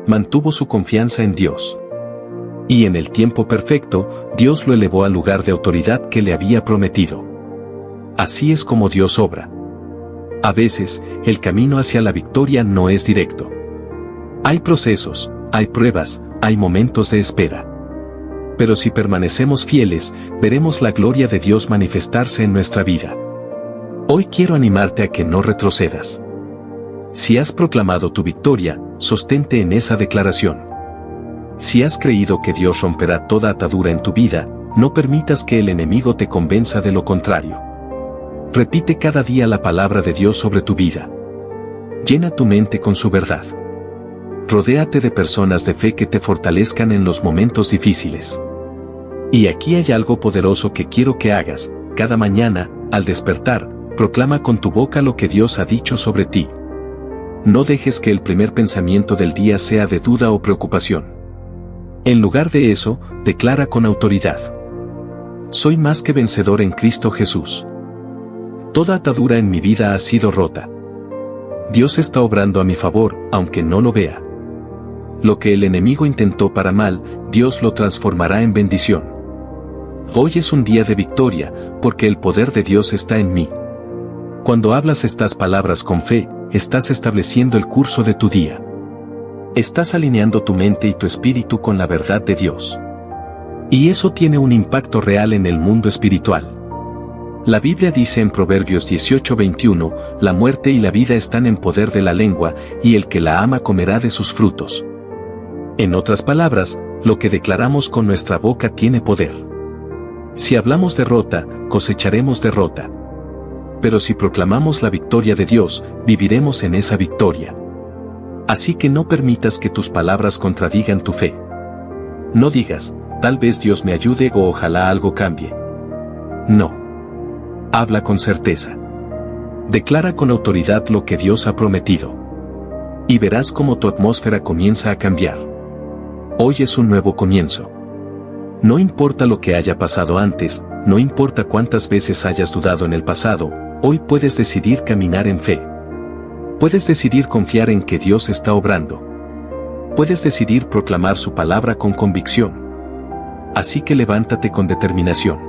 Mantuvo su confianza en Dios. Y en el tiempo perfecto, Dios lo elevó al lugar de autoridad que le había prometido. Así es como Dios obra. A veces, el camino hacia la victoria no es directo. Hay procesos, hay pruebas, hay momentos de espera. Pero si permanecemos fieles, veremos la gloria de Dios manifestarse en nuestra vida. Hoy quiero animarte a que no retrocedas. Si has proclamado tu victoria, sostente en esa declaración. Si has creído que Dios romperá toda atadura en tu vida, no permitas que el enemigo te convenza de lo contrario. Repite cada día la palabra de Dios sobre tu vida. Llena tu mente con su verdad. Rodéate de personas de fe que te fortalezcan en los momentos difíciles. Y aquí hay algo poderoso que quiero que hagas. Cada mañana, al despertar, proclama con tu boca lo que Dios ha dicho sobre ti. No dejes que el primer pensamiento del día sea de duda o preocupación. En lugar de eso, declara con autoridad: soy más que vencedor en Cristo Jesús. Toda atadura en mi vida ha sido rota. Dios está obrando a mi favor, aunque no lo vea. Lo que el enemigo intentó para mal, Dios lo transformará en bendición. Hoy es un día de victoria, porque el poder de Dios está en mí. Cuando hablas estas palabras con fe, estás estableciendo el curso de tu día. Estás alineando tu mente y tu espíritu con la verdad de Dios. Y eso tiene un impacto real en el mundo espiritual. La Biblia dice en Proverbios 18:21, la muerte y la vida están en poder de la lengua, y el que la ama comerá de sus frutos. En otras palabras, lo que declaramos con nuestra boca tiene poder. Si hablamos derrota, cosecharemos derrota. Pero si proclamamos la victoria de Dios, viviremos en esa victoria. Así que no permitas que tus palabras contradigan tu fe. No digas, tal vez Dios me ayude o ojalá algo cambie. No. Habla con certeza. Declara con autoridad lo que Dios ha prometido. Y verás cómo tu atmósfera comienza a cambiar. Hoy es un nuevo comienzo. No importa lo que haya pasado antes, no importa cuántas veces hayas dudado en el pasado, hoy puedes decidir caminar en fe. Puedes decidir confiar en que Dios está obrando. Puedes decidir proclamar su palabra con convicción. Así que levántate con determinación.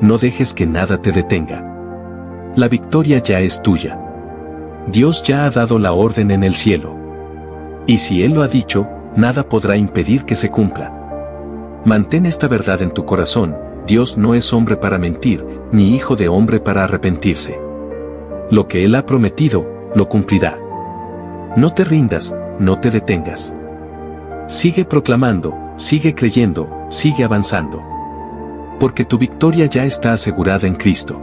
No dejes que nada te detenga. La victoria ya es tuya. Dios ya ha dado la orden en el cielo. Y si Él lo ha dicho, nada podrá impedir que se cumpla. Mantén esta verdad en tu corazón: Dios no es hombre para mentir, ni hijo de hombre para arrepentirse. Lo que Él ha prometido, lo cumplirá. No te rindas, no te detengas. Sigue proclamando, sigue creyendo, sigue avanzando. Porque tu victoria ya está asegurada en Cristo.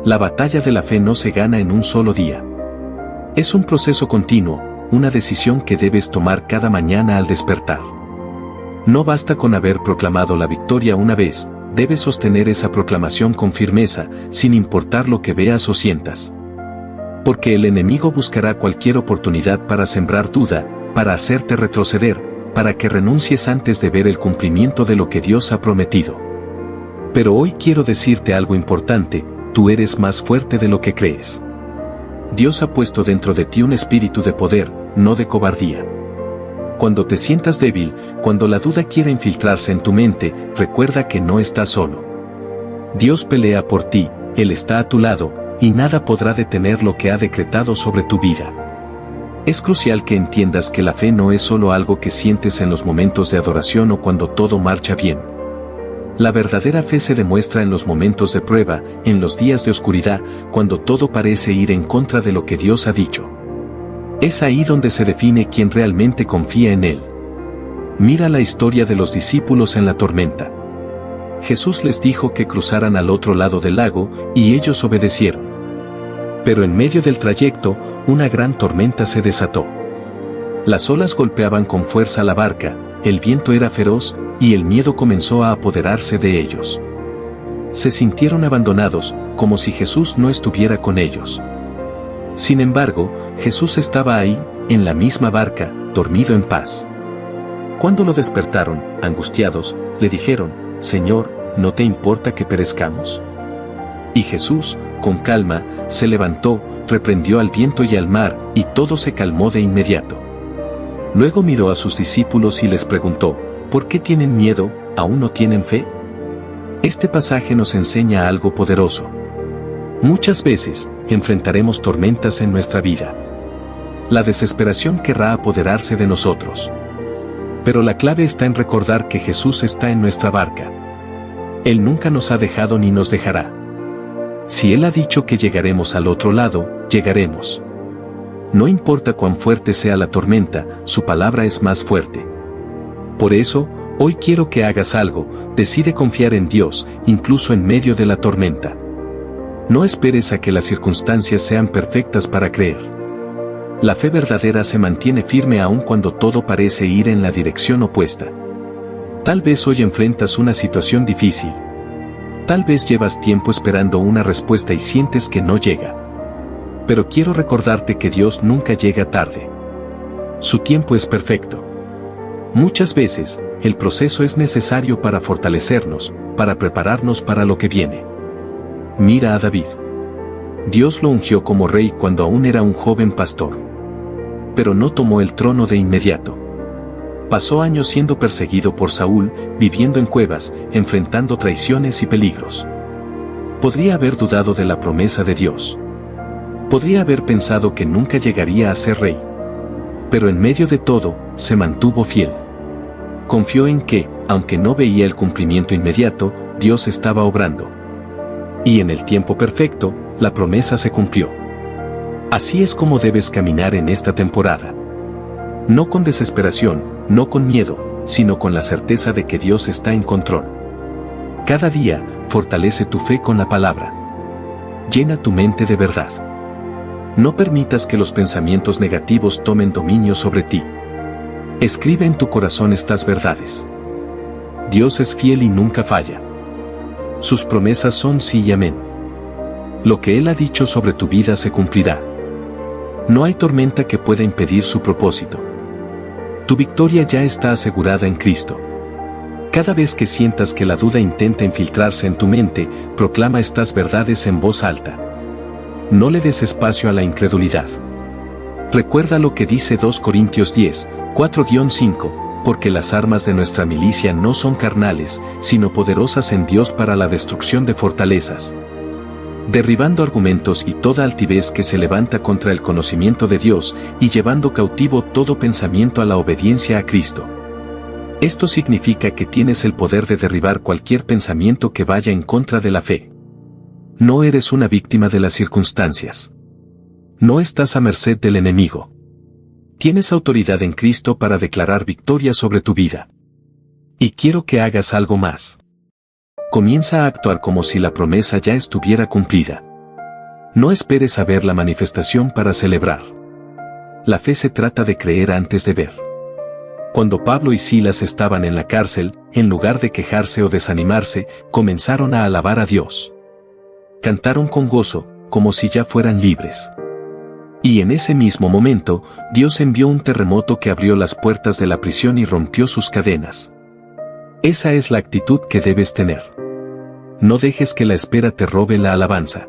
La batalla de la fe no se gana en un solo día. Es un proceso continuo, una decisión que debes tomar cada mañana al despertar. No basta con haber proclamado la victoria una vez, debes sostener esa proclamación con firmeza, sin importar lo que veas o sientas. Porque el enemigo buscará cualquier oportunidad para sembrar duda, para hacerte retroceder, para que renuncies antes de ver el cumplimiento de lo que Dios ha prometido. Pero hoy quiero decirte algo importante: tú eres más fuerte de lo que crees. Dios ha puesto dentro de ti un espíritu de poder, no de cobardía. Cuando te sientas débil, cuando la duda quiera infiltrarse en tu mente, recuerda que no estás solo. Dios pelea por ti, Él está a tu lado, y nada podrá detener lo que ha decretado sobre tu vida. Es crucial que entiendas que la fe no es solo algo que sientes en los momentos de adoración o cuando todo marcha bien. La verdadera fe se demuestra en los momentos de prueba, en los días de oscuridad, cuando todo parece ir en contra de lo que Dios ha dicho. Es ahí donde se define quién realmente confía en Él. Mira la historia de los discípulos en la tormenta. Jesús les dijo que cruzaran al otro lado del lago, y ellos obedecieron. Pero en medio del trayecto, una gran tormenta se desató. Las olas golpeaban con fuerza la barca, el viento era feroz, y el miedo comenzó a apoderarse de ellos. Se sintieron abandonados, como si Jesús no estuviera con ellos. Sin embargo, Jesús estaba ahí, en la misma barca, dormido en paz. Cuando lo despertaron, angustiados, le dijeron: «Señor, ¿no te importa que perezcamos?». Y Jesús, con calma, se levantó, reprendió al viento y al mar, y todo se calmó de inmediato. Luego miró a sus discípulos y les preguntó: ¿por qué tienen miedo? ¿Aún no tienen fe? Este pasaje nos enseña algo poderoso. Muchas veces, enfrentaremos tormentas en nuestra vida. La desesperación querrá apoderarse de nosotros. Pero la clave está en recordar que Jesús está en nuestra barca. Él nunca nos ha dejado ni nos dejará. Si Él ha dicho que llegaremos al otro lado, llegaremos. No importa cuán fuerte sea la tormenta, su palabra es más fuerte. Por eso, hoy quiero que hagas algo: decide confiar en Dios, incluso en medio de la tormenta. No esperes a que las circunstancias sean perfectas para creer. La fe verdadera se mantiene firme aun cuando todo parece ir en la dirección opuesta. Tal vez hoy enfrentas una situación difícil. Tal vez llevas tiempo esperando una respuesta y sientes que no llega. Pero quiero recordarte que Dios nunca llega tarde. Su tiempo es perfecto. Muchas veces, el proceso es necesario para fortalecernos, para prepararnos para lo que viene. Mira a David. Dios lo ungió como rey cuando aún era un joven pastor. Pero no tomó el trono de inmediato. Pasó años siendo perseguido por Saúl, viviendo en cuevas, enfrentando traiciones y peligros. Podría haber dudado de la promesa de Dios. Podría haber pensado que nunca llegaría a ser rey. Pero en medio de todo, se mantuvo fiel. Confió en que, aunque no veía el cumplimiento inmediato, Dios estaba obrando. Y en el tiempo perfecto, la promesa se cumplió. Así es como debes caminar en esta temporada. No con desesperación, no con miedo, sino con la certeza de que Dios está en control. Cada día, fortalece tu fe con la palabra. Llena tu mente de verdad. No permitas que los pensamientos negativos tomen dominio sobre ti. Escribe en tu corazón estas verdades. Dios es fiel y nunca falla. Sus promesas son sí y amén. Lo que Él ha dicho sobre tu vida se cumplirá. No hay tormenta que pueda impedir su propósito. Tu victoria ya está asegurada en Cristo. Cada vez que sientas que la duda intenta infiltrarse en tu mente, proclama estas verdades en voz alta. No le des espacio a la incredulidad. Recuerda lo que dice 2 Corintios 10, 4-5, porque las armas de nuestra milicia no son carnales, sino poderosas en Dios para la destrucción de fortalezas, derribando argumentos y toda altivez que se levanta contra el conocimiento de Dios, y llevando cautivo todo pensamiento a la obediencia a Cristo. Esto significa que tienes el poder de derribar cualquier pensamiento que vaya en contra de la fe. No eres una víctima de las circunstancias. No estás a merced del enemigo. Tienes autoridad en Cristo para declarar victoria sobre tu vida. Y quiero que hagas algo más. Comienza a actuar como si la promesa ya estuviera cumplida. No esperes a ver la manifestación para celebrar. La fe se trata de creer antes de ver. Cuando Pablo y Silas estaban en la cárcel, en lugar de quejarse o desanimarse, comenzaron a alabar a Dios. Cantaron con gozo, como si ya fueran libres. Y en ese mismo momento, Dios envió un terremoto que abrió las puertas de la prisión y rompió sus cadenas. Esa es la actitud que debes tener. No dejes que la espera te robe la alabanza.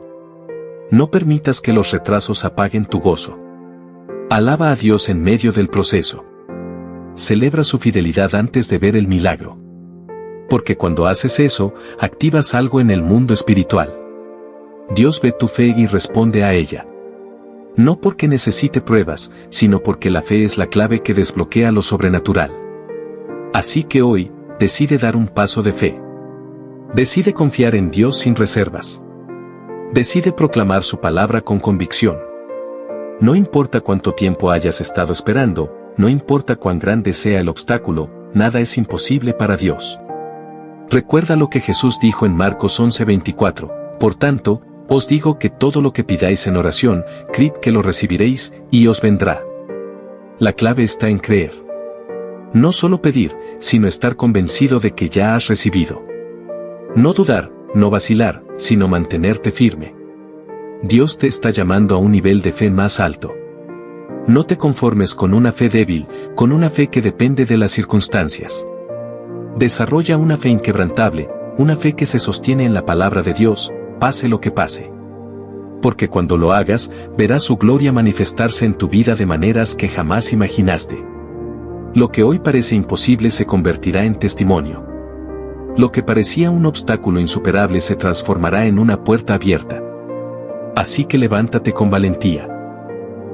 No permitas que los retrasos apaguen tu gozo. Alaba a Dios en medio del proceso. Celebra su fidelidad antes de ver el milagro. Porque cuando haces eso, activas algo en el mundo espiritual. Dios ve tu fe y responde a ella. No porque necesite pruebas, sino porque la fe es la clave que desbloquea lo sobrenatural. Así que hoy, decide dar un paso de fe. Decide confiar en Dios sin reservas. Decide proclamar su palabra con convicción. No importa cuánto tiempo hayas estado esperando, no importa cuán grande sea el obstáculo, nada es imposible para Dios. Recuerda lo que Jesús dijo en Marcos 11:24, por tanto, os digo que todo lo que pidáis en oración, creed que lo recibiréis, y os vendrá. La clave está en creer. No solo pedir, sino estar convencido de que ya has recibido. No dudar, no vacilar, sino mantenerte firme. Dios te está llamando a un nivel de fe más alto. No te conformes con una fe débil, con una fe que depende de las circunstancias. Desarrolla una fe inquebrantable, una fe que se sostiene en la palabra de Dios, pase lo que pase. Porque cuando lo hagas, verás su gloria manifestarse en tu vida de maneras que jamás imaginaste. Lo que hoy parece imposible se convertirá en testimonio. Lo que parecía un obstáculo insuperable se transformará en una puerta abierta. Así que levántate con valentía.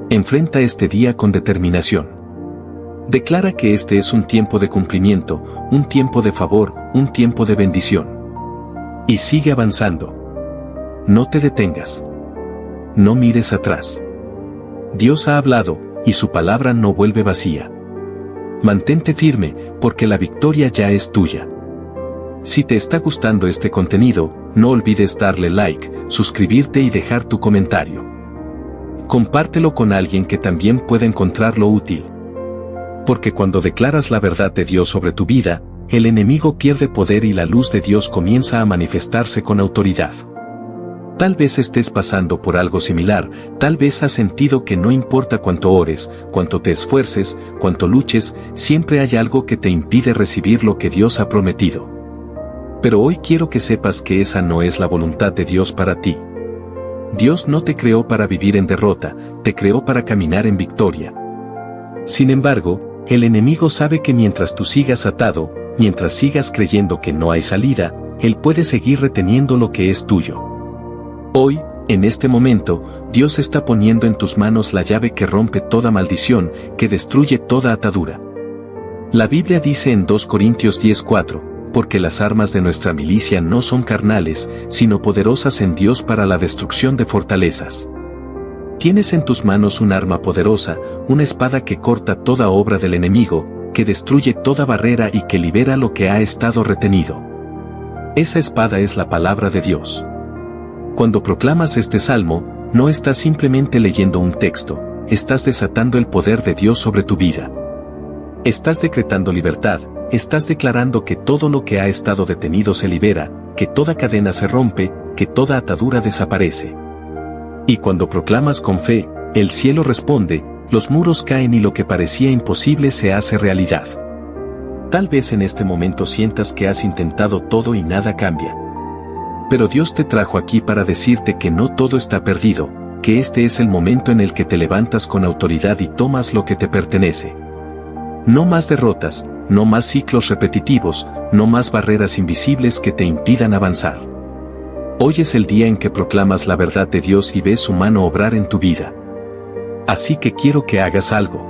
Enfrenta este día con determinación. Declara que este es un tiempo de cumplimiento, un tiempo de favor, un tiempo de bendición. Y sigue avanzando. No te detengas. No mires atrás. Dios ha hablado, y su palabra no vuelve vacía. Mantente firme, porque la victoria ya es tuya. Si te está gustando este contenido, no olvides darle like, suscribirte y dejar tu comentario. Compártelo con alguien que también pueda encontrarlo útil. Porque cuando declaras la verdad de Dios sobre tu vida, el enemigo pierde poder y la luz de Dios comienza a manifestarse con autoridad. Tal vez estés pasando por algo similar, tal vez has sentido que no importa cuánto ores, cuánto te esfuerces, cuánto luches, siempre hay algo que te impide recibir lo que Dios ha prometido. Pero hoy quiero que sepas que esa no es la voluntad de Dios para ti. Dios no te creó para vivir en derrota, te creó para caminar en victoria. Sin embargo, el enemigo sabe que mientras tú sigas atado, mientras sigas creyendo que no hay salida, él puede seguir reteniendo lo que es tuyo. Hoy, en este momento, Dios está poniendo en tus manos la llave que rompe toda maldición, que destruye toda atadura. La Biblia dice en 2 Corintios 10:4, porque las armas de nuestra milicia no son carnales, sino poderosas en Dios para la destrucción de fortalezas. Tienes en tus manos un arma poderosa, una espada que corta toda obra del enemigo, que destruye toda barrera y que libera lo que ha estado retenido. Esa espada es la palabra de Dios. Cuando proclamas este salmo, no estás simplemente leyendo un texto, estás desatando el poder de Dios sobre tu vida. Estás decretando libertad, estás declarando que todo lo que ha estado detenido se libera, que toda cadena se rompe, que toda atadura desaparece. Y cuando proclamas con fe, el cielo responde, los muros caen y lo que parecía imposible se hace realidad. Tal vez en este momento sientas que has intentado todo y nada cambia. Pero Dios te trajo aquí para decirte que no todo está perdido, que este es el momento en el que te levantas con autoridad y tomas lo que te pertenece. No más derrotas, no más ciclos repetitivos, no más barreras invisibles que te impidan avanzar. Hoy es el día en que proclamas la verdad de Dios y ves su mano obrar en tu vida. Así que quiero que hagas algo.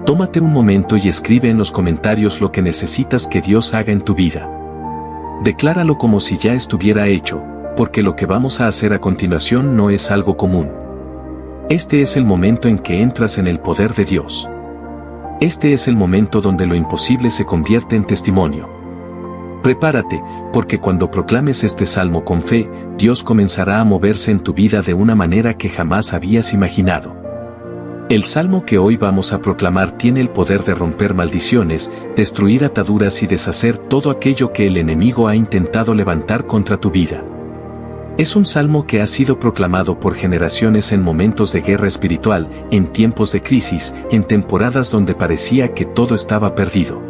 Tómate un momento y escribe en los comentarios lo que necesitas que Dios haga en tu vida. Decláralo como si ya estuviera hecho, porque lo que vamos a hacer a continuación no es algo común. Este es el momento en que entras en el poder de Dios. Este es el momento donde lo imposible se convierte en testimonio. Prepárate, porque cuando proclames este salmo con fe, Dios comenzará a moverse en tu vida de una manera que jamás habías imaginado. El salmo que hoy vamos a proclamar tiene el poder de romper maldiciones, destruir ataduras y deshacer todo aquello que el enemigo ha intentado levantar contra tu vida. Es un salmo que ha sido proclamado por generaciones en momentos de guerra espiritual, en tiempos de crisis, en temporadas donde parecía que todo estaba perdido.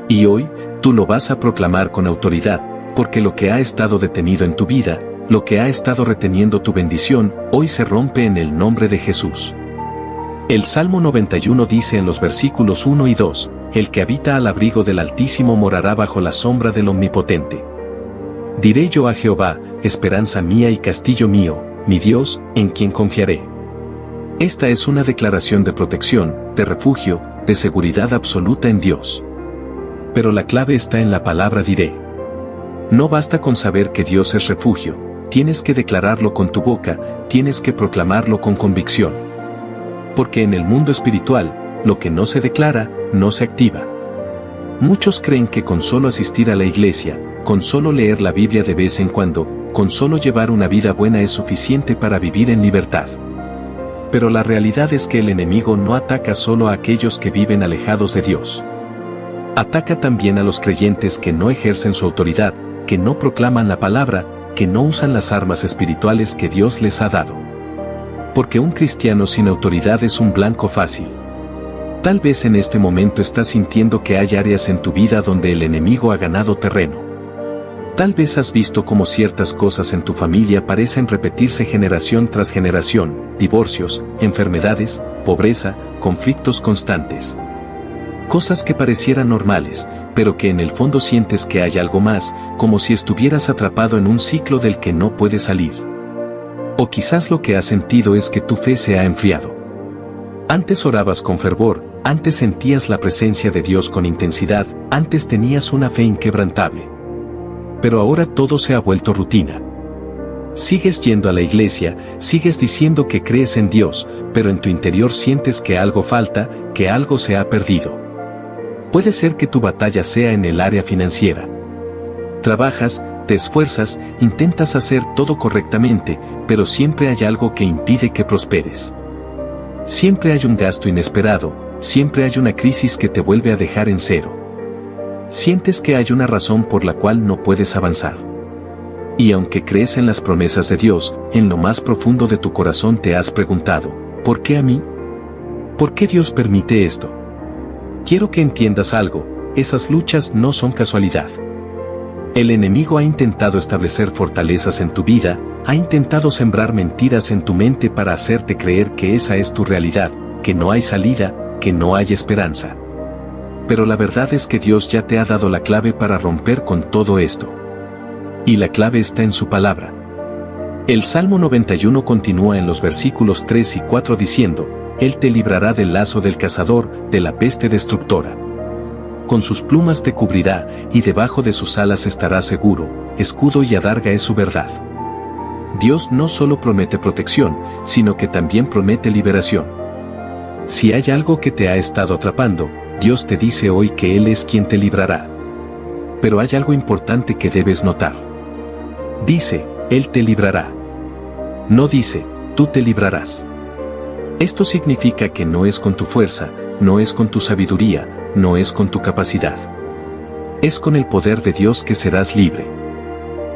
Y hoy, tú lo vas a proclamar con autoridad, porque lo que ha estado detenido en tu vida, lo que ha estado reteniendo tu bendición, hoy se rompe en el nombre de Jesús. El Salmo 91 dice en los versículos 1 y 2, el que habita al abrigo del Altísimo morará bajo la sombra del Omnipotente. Diré yo a Jehová, esperanza mía y castillo mío, mi Dios, en quien confiaré. Esta es una declaración de protección, de refugio, de seguridad absoluta en Dios. Pero la clave está en la palabra diré. No basta con saber que Dios es refugio, tienes que declararlo con tu boca, tienes que proclamarlo con convicción. Porque en el mundo espiritual, lo que no se declara, no se activa. Muchos creen que con solo asistir a la iglesia, con solo leer la Biblia de vez en cuando, con solo llevar una vida buena es suficiente para vivir en libertad. Pero la realidad es que el enemigo no ataca solo a aquellos que viven alejados de Dios. Ataca también a los creyentes que no ejercen su autoridad, que no proclaman la palabra, que no usan las armas espirituales que Dios les ha dado. Porque un cristiano sin autoridad es un blanco fácil. Tal vez en este momento estás sintiendo que hay áreas en tu vida donde el enemigo ha ganado terreno. Tal vez has visto cómo ciertas cosas en tu familia parecen repetirse generación tras generación, divorcios, enfermedades, pobreza, conflictos constantes. Cosas que parecieran normales, pero que en el fondo sientes que hay algo más, como si estuvieras atrapado en un ciclo del que no puedes salir. O quizás lo que has sentido es que tu fe se ha enfriado. Antes orabas con fervor, antes sentías la presencia de Dios con intensidad, antes tenías una fe inquebrantable. Pero ahora todo se ha vuelto rutina. Sigues yendo a la iglesia, sigues diciendo que crees en Dios, pero en tu interior sientes que algo falta, que algo se ha perdido. Puede ser que tu batalla sea en el área financiera. Trabajas, te esfuerzas, intentas hacer todo correctamente, pero siempre hay algo que impide que prosperes. Siempre hay un gasto inesperado, siempre hay una crisis que te vuelve a dejar en cero. Sientes que hay una razón por la cual no puedes avanzar. Y aunque crees en las promesas de Dios, en lo más profundo de tu corazón te has preguntado, ¿por qué a mí? ¿Por qué Dios permite esto? Quiero que entiendas algo, esas luchas no son casualidad. El enemigo ha intentado establecer fortalezas en tu vida, ha intentado sembrar mentiras en tu mente para hacerte creer que esa es tu realidad, que no hay salida, que no hay esperanza. Pero la verdad es que Dios ya te ha dado la clave para romper con todo esto. Y la clave está en su palabra. El Salmo 91 continúa en los versículos 3 y 4 diciendo, Él te librará del lazo del cazador, de la peste destructora. Con sus plumas te cubrirá, y debajo de sus alas estarás seguro, escudo y adarga es su verdad. Dios no solo promete protección, sino que también promete liberación. Si hay algo que te ha estado atrapando, Dios te dice hoy que Él es quien te librará. Pero hay algo importante que debes notar. Dice, Él te librará. No dice, tú te librarás. Esto significa que no es con tu fuerza, no es con tu sabiduría, no es con tu capacidad. Es con el poder de Dios que serás libre.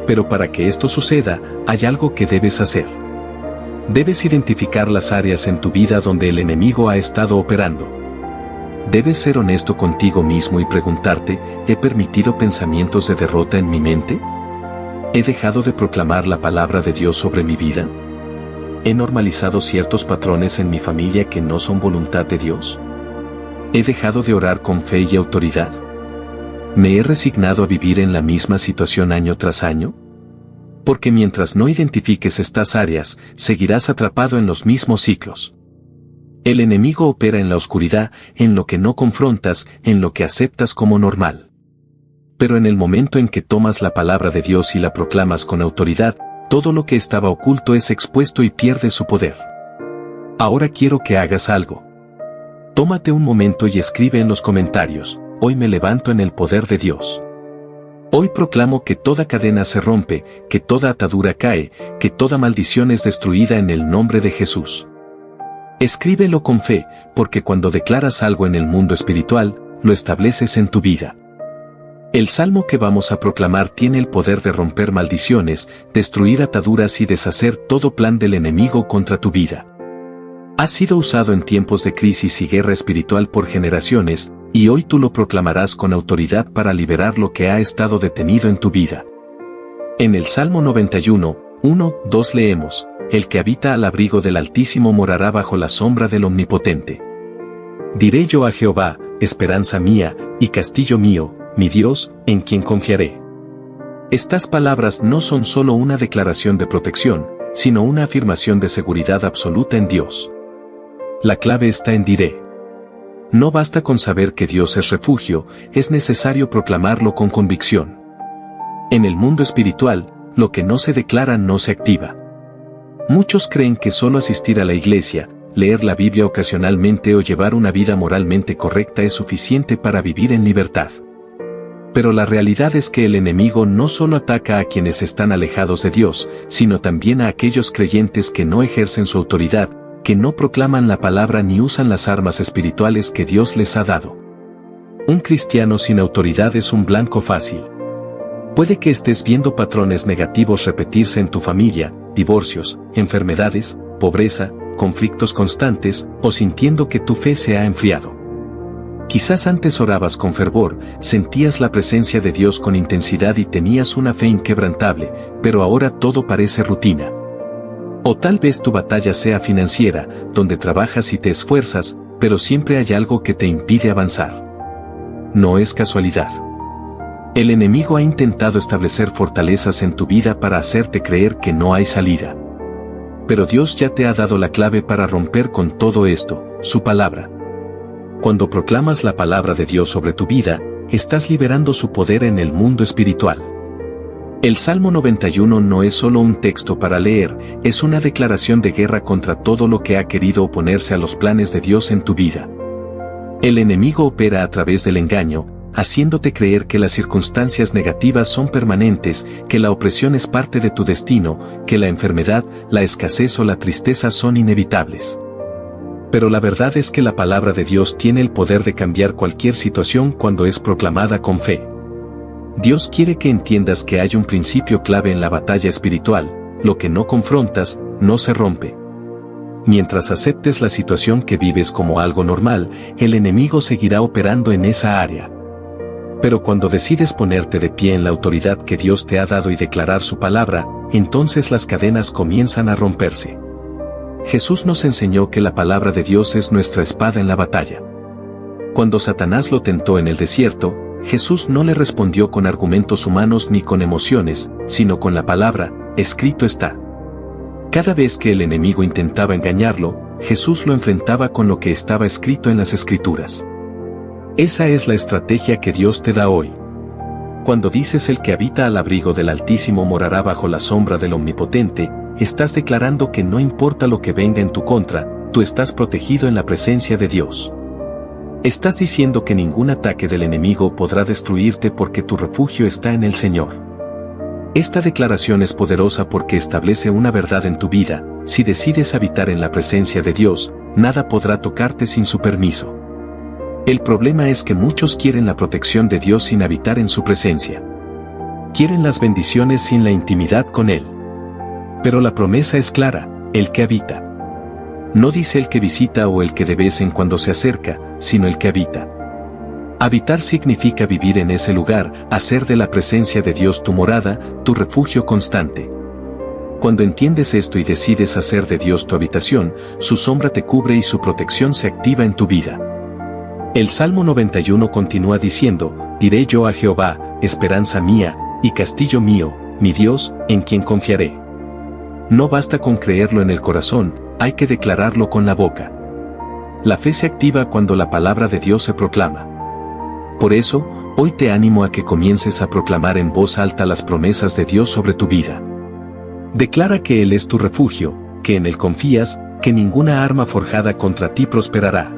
Pero para que esto suceda, hay algo que debes hacer. Debes identificar las áreas en tu vida donde el enemigo ha estado operando. Debes ser honesto contigo mismo y preguntarte, ¿he permitido pensamientos de derrota en mi mente? ¿He dejado de proclamar la palabra de Dios sobre mi vida? ¿He normalizado ciertos patrones en mi familia que no son voluntad de Dios? ¿He dejado de orar con fe y autoridad? ¿Me he resignado a vivir en la misma situación año tras año? Porque mientras no identifiques estas áreas, seguirás atrapado en los mismos ciclos. El enemigo opera en la oscuridad, en lo que no confrontas, en lo que aceptas como normal. Pero en el momento en que tomas la palabra de Dios y la proclamas con autoridad, todo lo que estaba oculto es expuesto y pierde su poder. Ahora quiero que hagas algo. Tómate un momento y escribe en los comentarios, hoy me levanto en el poder de Dios. Hoy proclamo que toda cadena se rompe, que toda atadura cae, que toda maldición es destruida en el nombre de Jesús. Escríbelo con fe, porque cuando declaras algo en el mundo espiritual, lo estableces en tu vida. El salmo que vamos a proclamar tiene el poder de romper maldiciones, destruir ataduras y deshacer todo plan del enemigo contra tu vida. Ha sido usado en tiempos de crisis y guerra espiritual por generaciones, y hoy tú lo proclamarás con autoridad para liberar lo que ha estado detenido en tu vida. En el Salmo 91, 1-2 leemos, El que habita al abrigo del Altísimo morará bajo la sombra del Omnipotente. Diré yo a Jehová, esperanza mía, y castillo mío, mi Dios, en quien confiaré. Estas palabras no son solo una declaración de protección, sino una afirmación de seguridad absoluta en Dios. La clave está en diré. No basta con saber que Dios es refugio, es necesario proclamarlo con convicción. En el mundo espiritual, lo que no se declara no se activa. Muchos creen que solo asistir a la iglesia, leer la Biblia ocasionalmente o llevar una vida moralmente correcta es suficiente para vivir en libertad. Pero la realidad es que el enemigo no solo ataca a quienes están alejados de Dios, sino también a aquellos creyentes que no ejercen su autoridad, que no proclaman la palabra ni usan las armas espirituales que Dios les ha dado. Un cristiano sin autoridad es un blanco fácil. Puede que estés viendo patrones negativos repetirse en tu familia, divorcios, enfermedades, pobreza, conflictos constantes, o sintiendo que tu fe se ha enfriado. Quizás antes orabas con fervor, sentías la presencia de Dios con intensidad y tenías una fe inquebrantable, pero ahora todo parece rutina. O tal vez tu batalla sea financiera, donde trabajas y te esfuerzas, pero siempre hay algo que te impide avanzar. No es casualidad. El enemigo ha intentado establecer fortalezas en tu vida para hacerte creer que no hay salida. Pero Dios ya te ha dado la clave para romper con todo esto, su palabra. Cuando proclamas la palabra de Dios sobre tu vida, estás liberando su poder en el mundo espiritual. El Salmo 91 no es solo un texto para leer, es una declaración de guerra contra todo lo que ha querido oponerse a los planes de Dios en tu vida. El enemigo opera a través del engaño, haciéndote creer que las circunstancias negativas son permanentes, que la opresión es parte de tu destino, que la enfermedad, la escasez o la tristeza son inevitables. Pero la verdad es que la palabra de Dios tiene el poder de cambiar cualquier situación cuando es proclamada con fe. Dios quiere que entiendas que hay un principio clave en la batalla espiritual: lo que no confrontas, no se rompe. Mientras aceptes la situación que vives como algo normal, el enemigo seguirá operando en esa área. Pero cuando decides ponerte de pie en la autoridad que Dios te ha dado y declarar su palabra, entonces las cadenas comienzan a romperse. Jesús nos enseñó que la palabra de Dios es nuestra espada en la batalla. Cuando Satanás lo tentó en el desierto, Jesús no le respondió con argumentos humanos ni con emociones, sino con la palabra: escrito está. Cada vez que el enemigo intentaba engañarlo, Jesús lo enfrentaba con lo que estaba escrito en las Escrituras. Esa es la estrategia que Dios te da hoy. Cuando dices: el que habita al abrigo del Altísimo morará bajo la sombra del Omnipotente, estás declarando que no importa lo que venga en tu contra, tú estás protegido en la presencia de Dios. Estás diciendo que ningún ataque del enemigo podrá destruirte porque tu refugio está en el Señor. Esta declaración es poderosa porque establece una verdad en tu vida: si decides habitar en la presencia de Dios, nada podrá tocarte sin su permiso. El problema es que muchos quieren la protección de Dios sin habitar en su presencia. Quieren las bendiciones sin la intimidad con Él. Pero la promesa es clara: el que habita. No dice el que visita o el que de vez en cuando se acerca, sino el que habita. Habitar significa vivir en ese lugar, hacer de la presencia de Dios tu morada, tu refugio constante. Cuando entiendes esto y decides hacer de Dios tu habitación, su sombra te cubre y su protección se activa en tu vida. El Salmo 91 continúa diciendo: diré yo a Jehová, esperanza mía, y castillo mío, mi Dios, en quien confiaré. No basta con creerlo en el corazón, hay que declararlo con la boca. La fe se activa cuando la palabra de Dios se proclama. Por eso, hoy te animo a que comiences a proclamar en voz alta las promesas de Dios sobre tu vida. Declara que Él es tu refugio, que en Él confías, que ninguna arma forjada contra ti prosperará.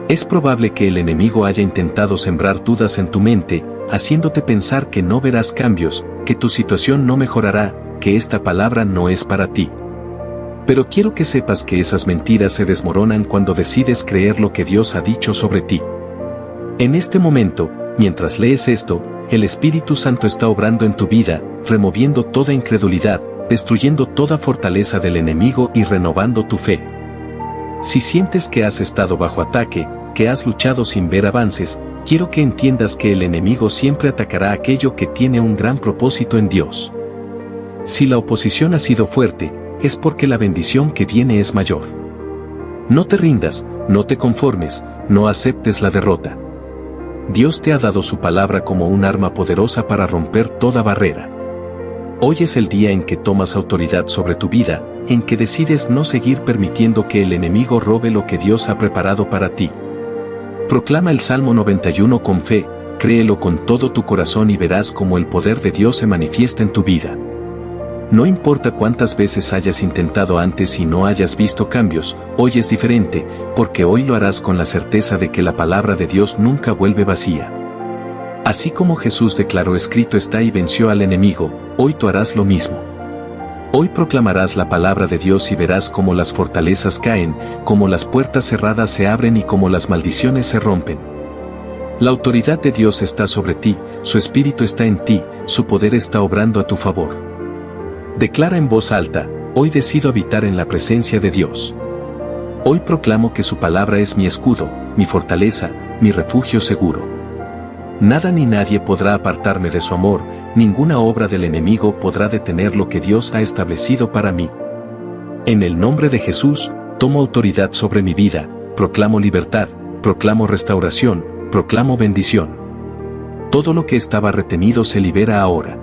Es probable que el enemigo haya intentado sembrar dudas en tu mente, haciéndote pensar que no verás cambios, que tu situación no mejorará, que esta palabra no es para ti. Pero quiero que sepas que esas mentiras se desmoronan cuando decides creer lo que Dios ha dicho sobre ti. En este momento, mientras lees esto, el Espíritu Santo está obrando en tu vida, removiendo toda incredulidad, destruyendo toda fortaleza del enemigo y renovando tu fe. Si sientes que has estado bajo ataque, que has luchado sin ver avances, quiero que entiendas que el enemigo siempre atacará aquello que tiene un gran propósito en Dios. Si la oposición ha sido fuerte, es porque la bendición que viene es mayor. No te rindas, no te conformes, no aceptes la derrota. Dios te ha dado su palabra como un arma poderosa para romper toda barrera. Hoy es el día en que tomas autoridad sobre tu vida, en que decides no seguir permitiendo que el enemigo robe lo que Dios ha preparado para ti. Proclama el Salmo 91 con fe: créelo con todo tu corazón y verás cómo el poder de Dios se manifiesta en tu vida. No importa cuántas veces hayas intentado antes y no hayas visto cambios, hoy es diferente, porque hoy lo harás con la certeza de que la palabra de Dios nunca vuelve vacía. Así como Jesús declaró escrito está y venció al enemigo, hoy tú harás lo mismo. Hoy proclamarás la palabra de Dios y verás cómo las fortalezas caen, cómo las puertas cerradas se abren y cómo las maldiciones se rompen. La autoridad de Dios está sobre ti, su espíritu está en ti, su poder está obrando a tu favor. Declara en voz alta, hoy decido habitar en la presencia de Dios. Hoy proclamo que su palabra es mi escudo, mi fortaleza, mi refugio seguro. Nada ni nadie podrá apartarme de su amor, ninguna obra del enemigo podrá detener lo que Dios ha establecido para mí. En el nombre de Jesús, tomo autoridad sobre mi vida, proclamo libertad, proclamo restauración, proclamo bendición. Todo lo que estaba retenido se libera ahora.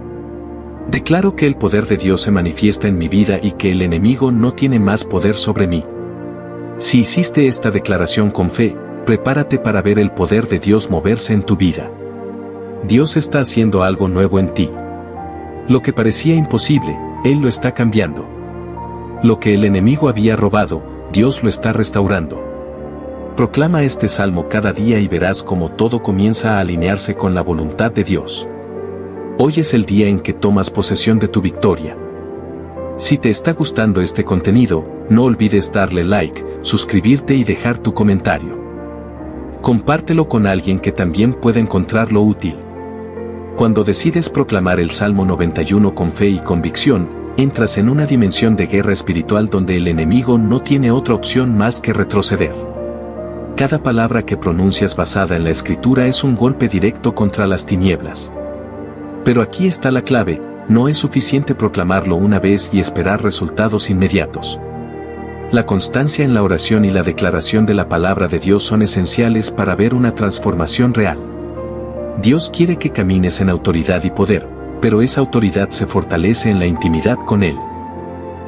Declaro que el poder de Dios se manifiesta en mi vida y que el enemigo no tiene más poder sobre mí. Si hiciste esta declaración con fe, prepárate para ver el poder de Dios moverse en tu vida. Dios está haciendo algo nuevo en ti. Lo que parecía imposible, Él lo está cambiando. Lo que el enemigo había robado, Dios lo está restaurando. Proclama este salmo cada día y verás cómo todo comienza a alinearse con la voluntad de Dios. Hoy es el día en que tomas posesión de tu victoria. Si te está gustando este contenido, no olvides darle like, suscribirte y dejar tu comentario. Compártelo con alguien que también pueda encontrarlo útil. Cuando decides proclamar el Salmo 91 con fe y convicción, entras en una dimensión de guerra espiritual donde el enemigo no tiene otra opción más que retroceder. Cada palabra que pronuncias basada en la Escritura es un golpe directo contra las tinieblas. Pero aquí está la clave, no es suficiente proclamarlo una vez y esperar resultados inmediatos. La constancia en la oración y la declaración de la palabra de Dios son esenciales para ver una transformación real. Dios quiere que camines en autoridad y poder, pero esa autoridad se fortalece en la intimidad con Él.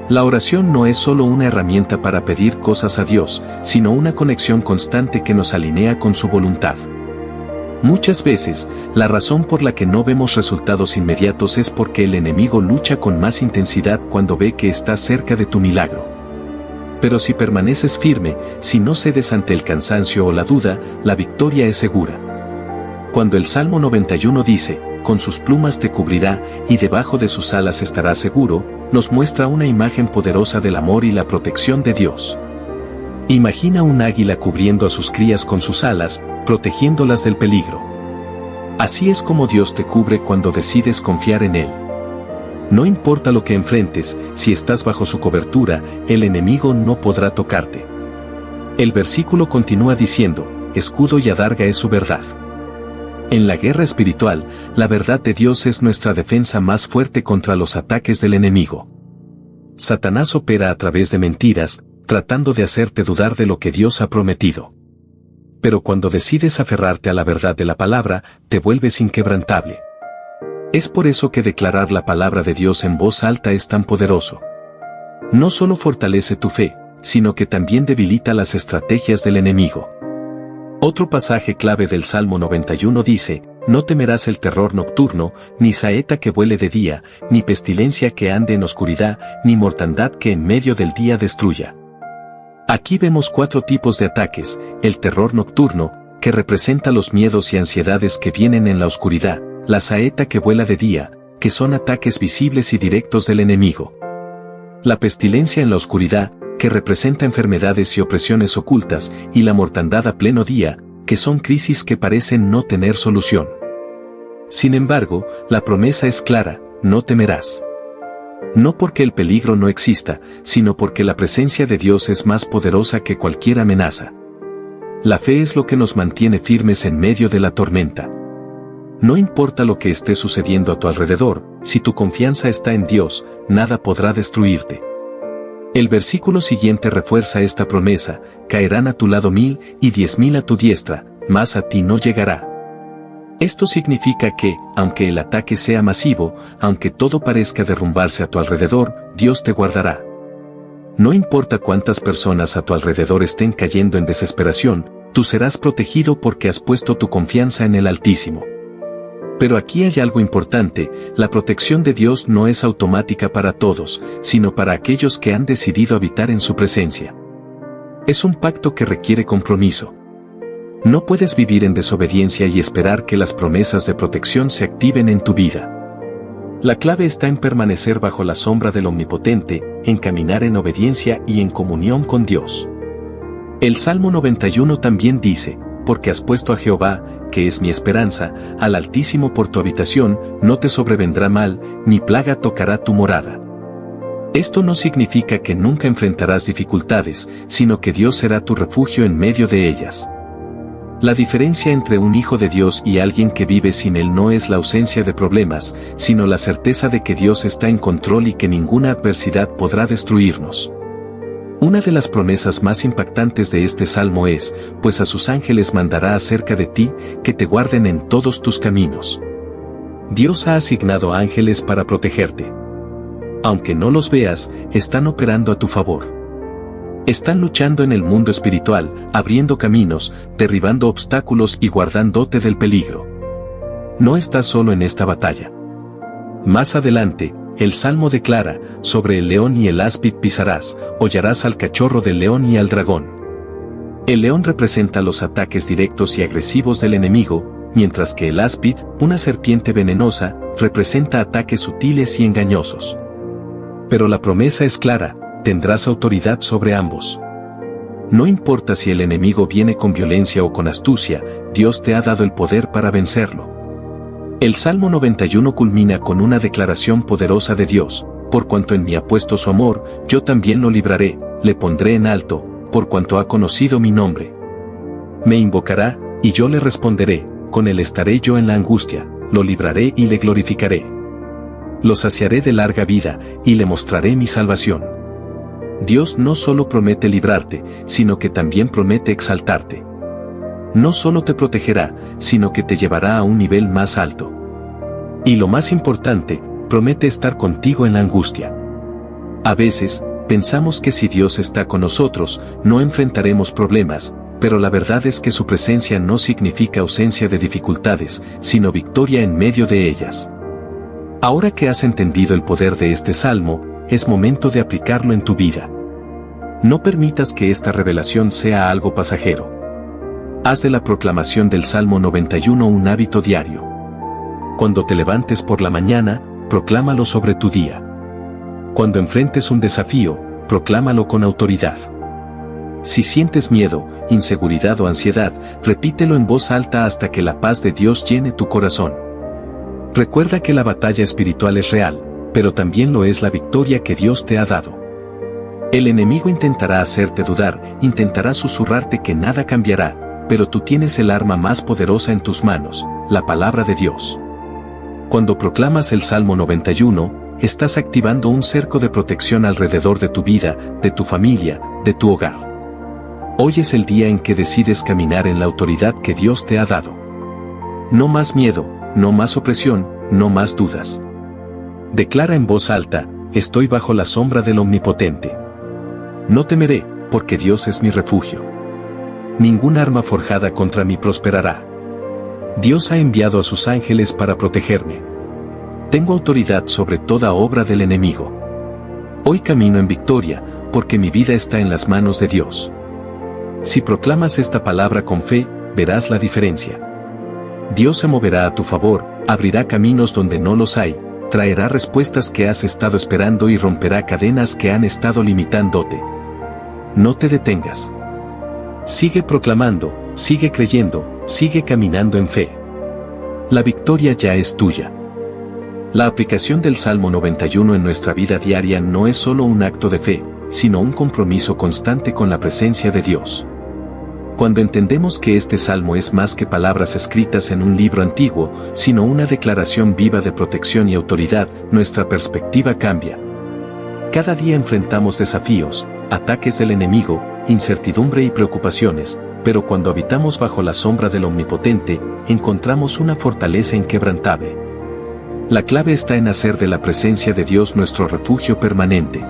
La oración no es solo una herramienta para pedir cosas a Dios, sino una conexión constante que nos alinea con su voluntad. Muchas veces, la razón por la que no vemos resultados inmediatos es porque el enemigo lucha con más intensidad cuando ve que estás cerca de tu milagro. Pero si permaneces firme, si no cedes ante el cansancio o la duda, la victoria es segura. Cuando el Salmo 91 dice, con sus plumas te cubrirá, y debajo de sus alas estarás seguro, nos muestra una imagen poderosa del amor y la protección de Dios. Imagina un águila cubriendo a sus crías con sus alas, protegiéndolas del peligro. Así es como Dios te cubre cuando decides confiar en Él. No importa lo que enfrentes, si estás bajo su cobertura, el enemigo no podrá tocarte. El versículo continúa diciendo, escudo y adarga es su verdad. En la guerra espiritual, la verdad de Dios es nuestra defensa más fuerte contra los ataques del enemigo. Satanás opera a través de mentiras, tratando de hacerte dudar de lo que Dios ha prometido. Pero cuando decides aferrarte a la verdad de la palabra, te vuelves inquebrantable. Es por eso que declarar la palabra de Dios en voz alta es tan poderoso. No solo fortalece tu fe, sino que también debilita las estrategias del enemigo. Otro pasaje clave del Salmo 91 dice, no temerás el terror nocturno, ni saeta que vuele de día, ni pestilencia que ande en oscuridad, ni mortandad que en medio del día destruya. Aquí vemos 4 tipos de ataques, el terror nocturno, que representa los miedos y ansiedades que vienen en la oscuridad, la saeta que vuela de día, que son ataques visibles y directos del enemigo. La pestilencia en la oscuridad, que representa enfermedades y opresiones ocultas, y la mortandad a pleno día, que son crisis que parecen no tener solución. Sin embargo, la promesa es clara, no temerás. No porque el peligro no exista, sino porque la presencia de Dios es más poderosa que cualquier amenaza. La fe es lo que nos mantiene firmes en medio de la tormenta. No importa lo que esté sucediendo a tu alrededor, si tu confianza está en Dios, nada podrá destruirte. El versículo siguiente refuerza esta promesa, caerán a tu lado 1000 y 10.000 a tu diestra, mas a ti no llegará. Esto significa que, aunque el ataque sea masivo, aunque todo parezca derrumbarse a tu alrededor, Dios te guardará. No importa cuántas personas a tu alrededor estén cayendo en desesperación, tú serás protegido porque has puesto tu confianza en el Altísimo. Pero aquí hay algo importante, la protección de Dios no es automática para todos, sino para aquellos que han decidido habitar en su presencia. Es un pacto que requiere compromiso. No puedes vivir en desobediencia y esperar que las promesas de protección se activen en tu vida. La clave está en permanecer bajo la sombra del Omnipotente, en caminar en obediencia y en comunión con Dios. El Salmo 91 también dice, porque has puesto a Jehová, que es mi esperanza, al Altísimo por tu habitación, no te sobrevendrá mal, ni plaga tocará tu morada. Esto no significa que nunca enfrentarás dificultades, sino que Dios será tu refugio en medio de ellas. La diferencia entre un hijo de Dios y alguien que vive sin Él no es la ausencia de problemas, sino la certeza de que Dios está en control y que ninguna adversidad podrá destruirnos. Una de las promesas más impactantes de este salmo es, pues a sus ángeles mandará acerca de ti, que te guarden en todos tus caminos. Dios ha asignado ángeles para protegerte. Aunque no los veas, están operando a tu favor. Están luchando en el mundo espiritual, abriendo caminos, derribando obstáculos y guardándote del peligro. No estás solo en esta batalla. Más adelante, el Salmo declara, sobre el león y el áspid pisarás, hollarás al cachorro del león y al dragón. El león representa los ataques directos y agresivos del enemigo, mientras que el áspid, una serpiente venenosa, representa ataques sutiles y engañosos. Pero la promesa es clara, tendrás autoridad sobre ambos. No importa si el enemigo viene con violencia o con astucia, Dios te ha dado el poder para vencerlo. El Salmo 91 culmina con una declaración poderosa de Dios, por cuanto en mí ha puesto su amor, yo también lo libraré, le pondré en alto, por cuanto ha conocido mi nombre. Me invocará, y yo le responderé, con él estaré yo en la angustia, lo libraré y le glorificaré. Lo saciaré de larga vida, y le mostraré mi salvación. Dios no solo promete librarte, sino que también promete exaltarte. No solo te protegerá, sino que te llevará a un nivel más alto. Y lo más importante, promete estar contigo en la angustia. A veces, pensamos que si Dios está con nosotros, no enfrentaremos problemas, pero la verdad es que su presencia no significa ausencia de dificultades, sino victoria en medio de ellas. Ahora que has entendido el poder de este salmo, es momento de aplicarlo en tu vida. No permitas que esta revelación sea algo pasajero. Haz de la proclamación del Salmo 91 un hábito diario. Cuando te levantes por la mañana, proclámalo sobre tu día. Cuando enfrentes un desafío, proclámalo con autoridad. Si sientes miedo, inseguridad o ansiedad, repítelo en voz alta hasta que la paz de Dios llene tu corazón. Recuerda que la batalla espiritual es real, pero también lo es la victoria que Dios te ha dado. El enemigo intentará hacerte dudar, intentará susurrarte que nada cambiará, pero tú tienes el arma más poderosa en tus manos, la palabra de Dios. Cuando proclamas el Salmo 91, estás activando un cerco de protección alrededor de tu vida, de tu familia, de tu hogar. Hoy es el día en que decides caminar en la autoridad que Dios te ha dado. No más miedo, no más opresión, no más dudas. Declara en voz alta, estoy bajo la sombra del Omnipotente. No temeré, porque Dios es mi refugio. Ningún arma forjada contra mí prosperará. Dios ha enviado a sus ángeles para protegerme. Tengo autoridad sobre toda obra del enemigo. Hoy camino en victoria, porque mi vida está en las manos de Dios. Si proclamas esta palabra con fe, verás la diferencia. Dios se moverá a tu favor, abrirá caminos donde no los hay, traerá respuestas que has estado esperando y romperá cadenas que han estado limitándote. No te detengas. Sigue proclamando, sigue creyendo, sigue caminando en fe. La victoria ya es tuya. La aplicación del Salmo 91 en nuestra vida diaria no es solo un acto de fe, sino un compromiso constante con la presencia de Dios. Cuando entendemos que este salmo es más que palabras escritas en un libro antiguo, sino una declaración viva de protección y autoridad, nuestra perspectiva cambia. Cada día enfrentamos desafíos, ataques del enemigo, incertidumbre y preocupaciones, pero cuando habitamos bajo la sombra del Omnipotente, encontramos una fortaleza inquebrantable. La clave está en hacer de la presencia de Dios nuestro refugio permanente.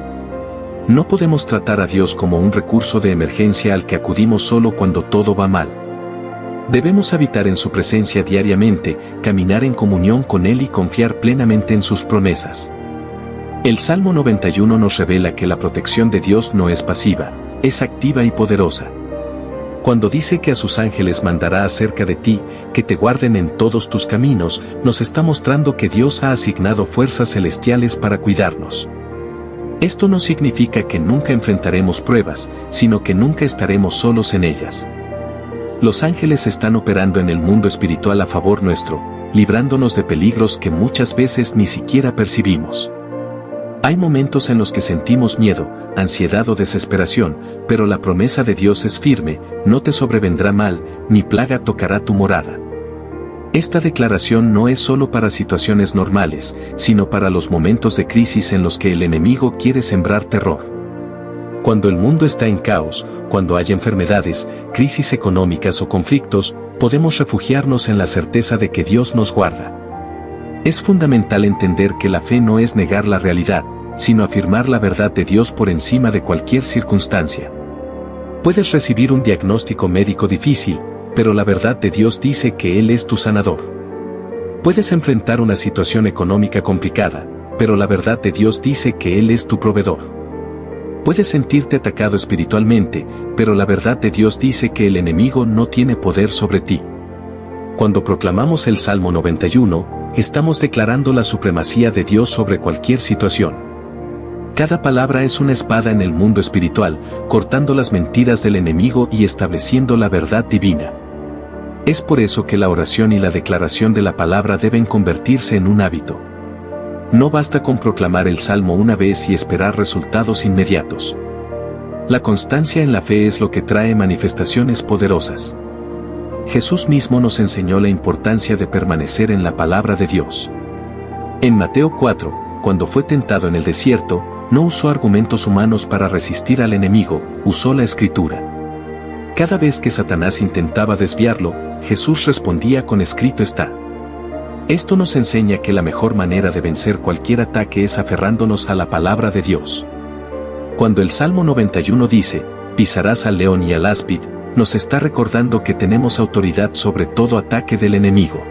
No podemos tratar a Dios como un recurso de emergencia al que acudimos solo cuando todo va mal. Debemos habitar en su presencia diariamente, caminar en comunión con Él y confiar plenamente en sus promesas. El Salmo 91 nos revela que la protección de Dios no es pasiva, es activa y poderosa. Cuando dice que a sus ángeles mandará acerca de ti, que te guarden en todos tus caminos, nos está mostrando que Dios ha asignado fuerzas celestiales para cuidarnos. Esto no significa que nunca enfrentaremos pruebas, sino que nunca estaremos solos en ellas. Los ángeles están operando en el mundo espiritual a favor nuestro, librándonos de peligros que muchas veces ni siquiera percibimos. Hay momentos en los que sentimos miedo, ansiedad o desesperación, pero la promesa de Dios es firme: no te sobrevendrá mal, ni plaga tocará tu morada. Esta declaración no es solo para situaciones normales, sino para los momentos de crisis en los que el enemigo quiere sembrar terror. Cuando el mundo está en caos, cuando hay enfermedades, crisis económicas o conflictos, podemos refugiarnos en la certeza de que Dios nos guarda. Es fundamental entender que la fe no es negar la realidad, sino afirmar la verdad de Dios por encima de cualquier circunstancia. Puedes recibir un diagnóstico médico difícil, pero la verdad de Dios dice que Él es tu sanador. Puedes enfrentar una situación económica complicada, pero la verdad de Dios dice que Él es tu proveedor. Puedes sentirte atacado espiritualmente, pero la verdad de Dios dice que el enemigo no tiene poder sobre ti. Cuando proclamamos el Salmo 91, estamos declarando la supremacía de Dios sobre cualquier situación. Cada palabra es una espada en el mundo espiritual, cortando las mentiras del enemigo y estableciendo la verdad divina. Es por eso que la oración y la declaración de la palabra deben convertirse en un hábito. No basta con proclamar el Salmo una vez y esperar resultados inmediatos. La constancia en la fe es lo que trae manifestaciones poderosas. Jesús mismo nos enseñó la importancia de permanecer en la palabra de Dios. En Mateo 4, cuando fue tentado en el desierto, no usó argumentos humanos para resistir al enemigo, usó la Escritura. Cada vez que Satanás intentaba desviarlo, Jesús respondía con: escrito está. Esto nos enseña que la mejor manera de vencer cualquier ataque es aferrándonos a la palabra de Dios. Cuando el Salmo 91 dice: pisarás al león y al áspid, nos está recordando que tenemos autoridad sobre todo ataque del enemigo.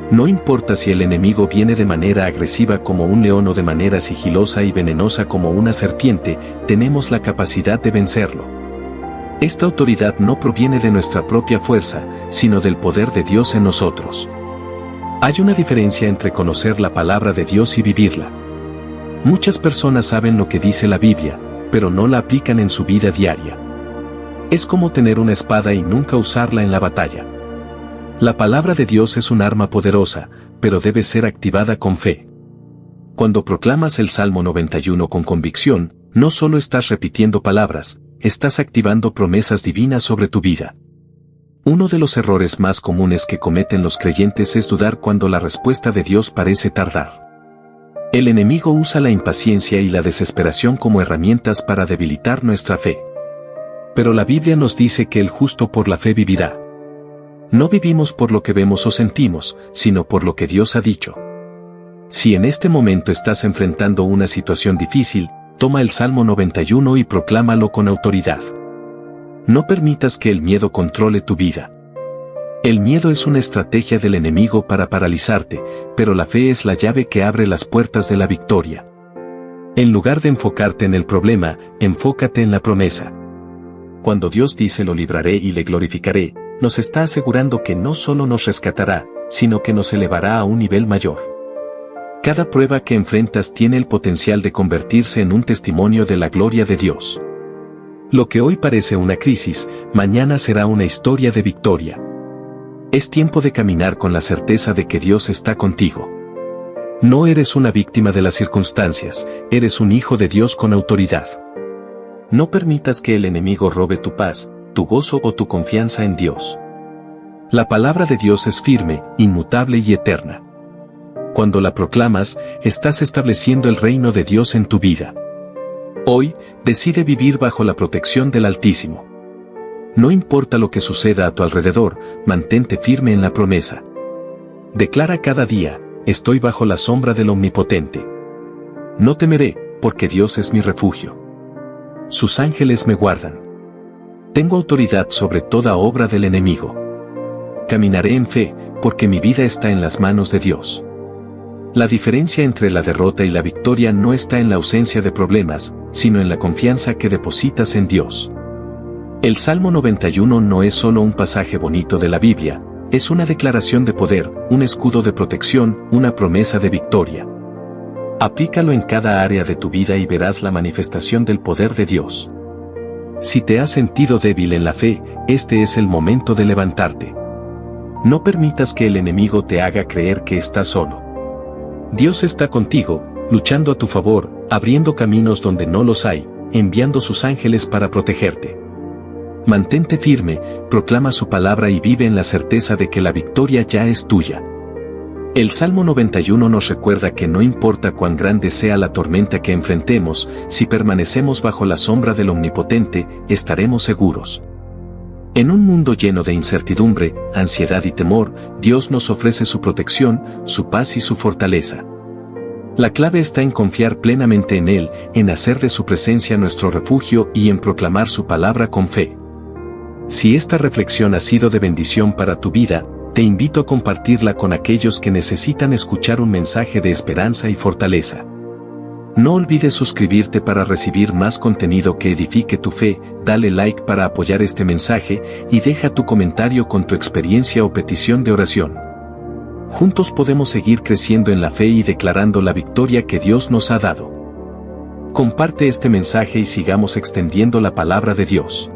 No importa si el enemigo viene de manera agresiva como un león o de manera sigilosa y venenosa como una serpiente, tenemos la capacidad de vencerlo. Esta autoridad no proviene de nuestra propia fuerza, sino del poder de Dios en nosotros. Hay una diferencia entre conocer la palabra de Dios y vivirla. Muchas personas saben lo que dice la Biblia, pero no la aplican en su vida diaria. Es como tener una espada y nunca usarla en la batalla. La palabra de Dios es un arma poderosa, pero debe ser activada con fe. Cuando proclamas el Salmo 91 con convicción, no solo estás repitiendo palabras, estás activando promesas divinas sobre tu vida. Uno de los errores más comunes que cometen los creyentes es dudar cuando la respuesta de Dios parece tardar. El enemigo usa la impaciencia y la desesperación como herramientas para debilitar nuestra fe. Pero la Biblia nos dice que el justo por la fe vivirá. No vivimos por lo que vemos o sentimos, sino por lo que Dios ha dicho. Si en este momento estás enfrentando una situación difícil, toma el Salmo 91 y proclámalo con autoridad. No permitas que el miedo controle tu vida. El miedo es una estrategia del enemigo para paralizarte, pero la fe es la llave que abre las puertas de la victoria. En lugar de enfocarte en el problema, enfócate en la promesa. Cuando Dios dice: lo libraré y le glorificaré, nos está asegurando que no solo nos rescatará, sino que nos elevará a un nivel mayor. Cada prueba que enfrentas tiene el potencial de convertirse en un testimonio de la gloria de Dios. Lo que hoy parece una crisis, mañana será una historia de victoria. Es tiempo de caminar con la certeza de que Dios está contigo. No eres una víctima de las circunstancias, eres un hijo de Dios con autoridad. No permitas que el enemigo robe tu paz, tu gozo o tu confianza en Dios. La palabra de Dios es firme, inmutable y eterna. Cuando la proclamas, estás estableciendo el reino de Dios en tu vida. Hoy, decide vivir bajo la protección del Altísimo. No importa lo que suceda a tu alrededor, mantente firme en la promesa. Declara cada día: estoy bajo la sombra del Omnipotente. No temeré, porque Dios es mi refugio. Sus ángeles me guardan. Tengo autoridad sobre toda obra del enemigo. caminaré en fe, porque mi vida está en las manos de Dios. La diferencia entre la derrota y la victoria no está en la ausencia de problemas, sino en la confianza que depositas en Dios. El Salmo 91 no es solo un pasaje bonito de la Biblia, es una declaración de poder, un escudo de protección, una promesa de victoria. Aplícalo en cada área de tu vida y verás la manifestación del poder de Dios. Si te has sentido débil en la fe, este es el momento de levantarte. No permitas que el enemigo te haga creer que estás solo. Dios está contigo, luchando a tu favor, abriendo caminos donde no los hay, enviando sus ángeles para protegerte. Mantente firme, proclama su palabra y vive en la certeza de que la victoria ya es tuya. El Salmo 91 nos recuerda que no importa cuán grande sea la tormenta que enfrentemos, si permanecemos bajo la sombra del Omnipotente, estaremos seguros. En un mundo lleno de incertidumbre, ansiedad y temor, Dios nos ofrece su protección, su paz y su fortaleza. La clave está en confiar plenamente en Él, en hacer de su presencia nuestro refugio y en proclamar su palabra con fe. Si esta reflexión ha sido de bendición para tu vida, te invito a compartirla con aquellos que necesitan escuchar un mensaje de esperanza y fortaleza. No olvides suscribirte para recibir más contenido que edifique tu fe, dale like para apoyar este mensaje y deja tu comentario con tu experiencia o petición de oración. Juntos podemos seguir creciendo en la fe y declarando la victoria que Dios nos ha dado. Comparte este mensaje y sigamos extendiendo la palabra de Dios.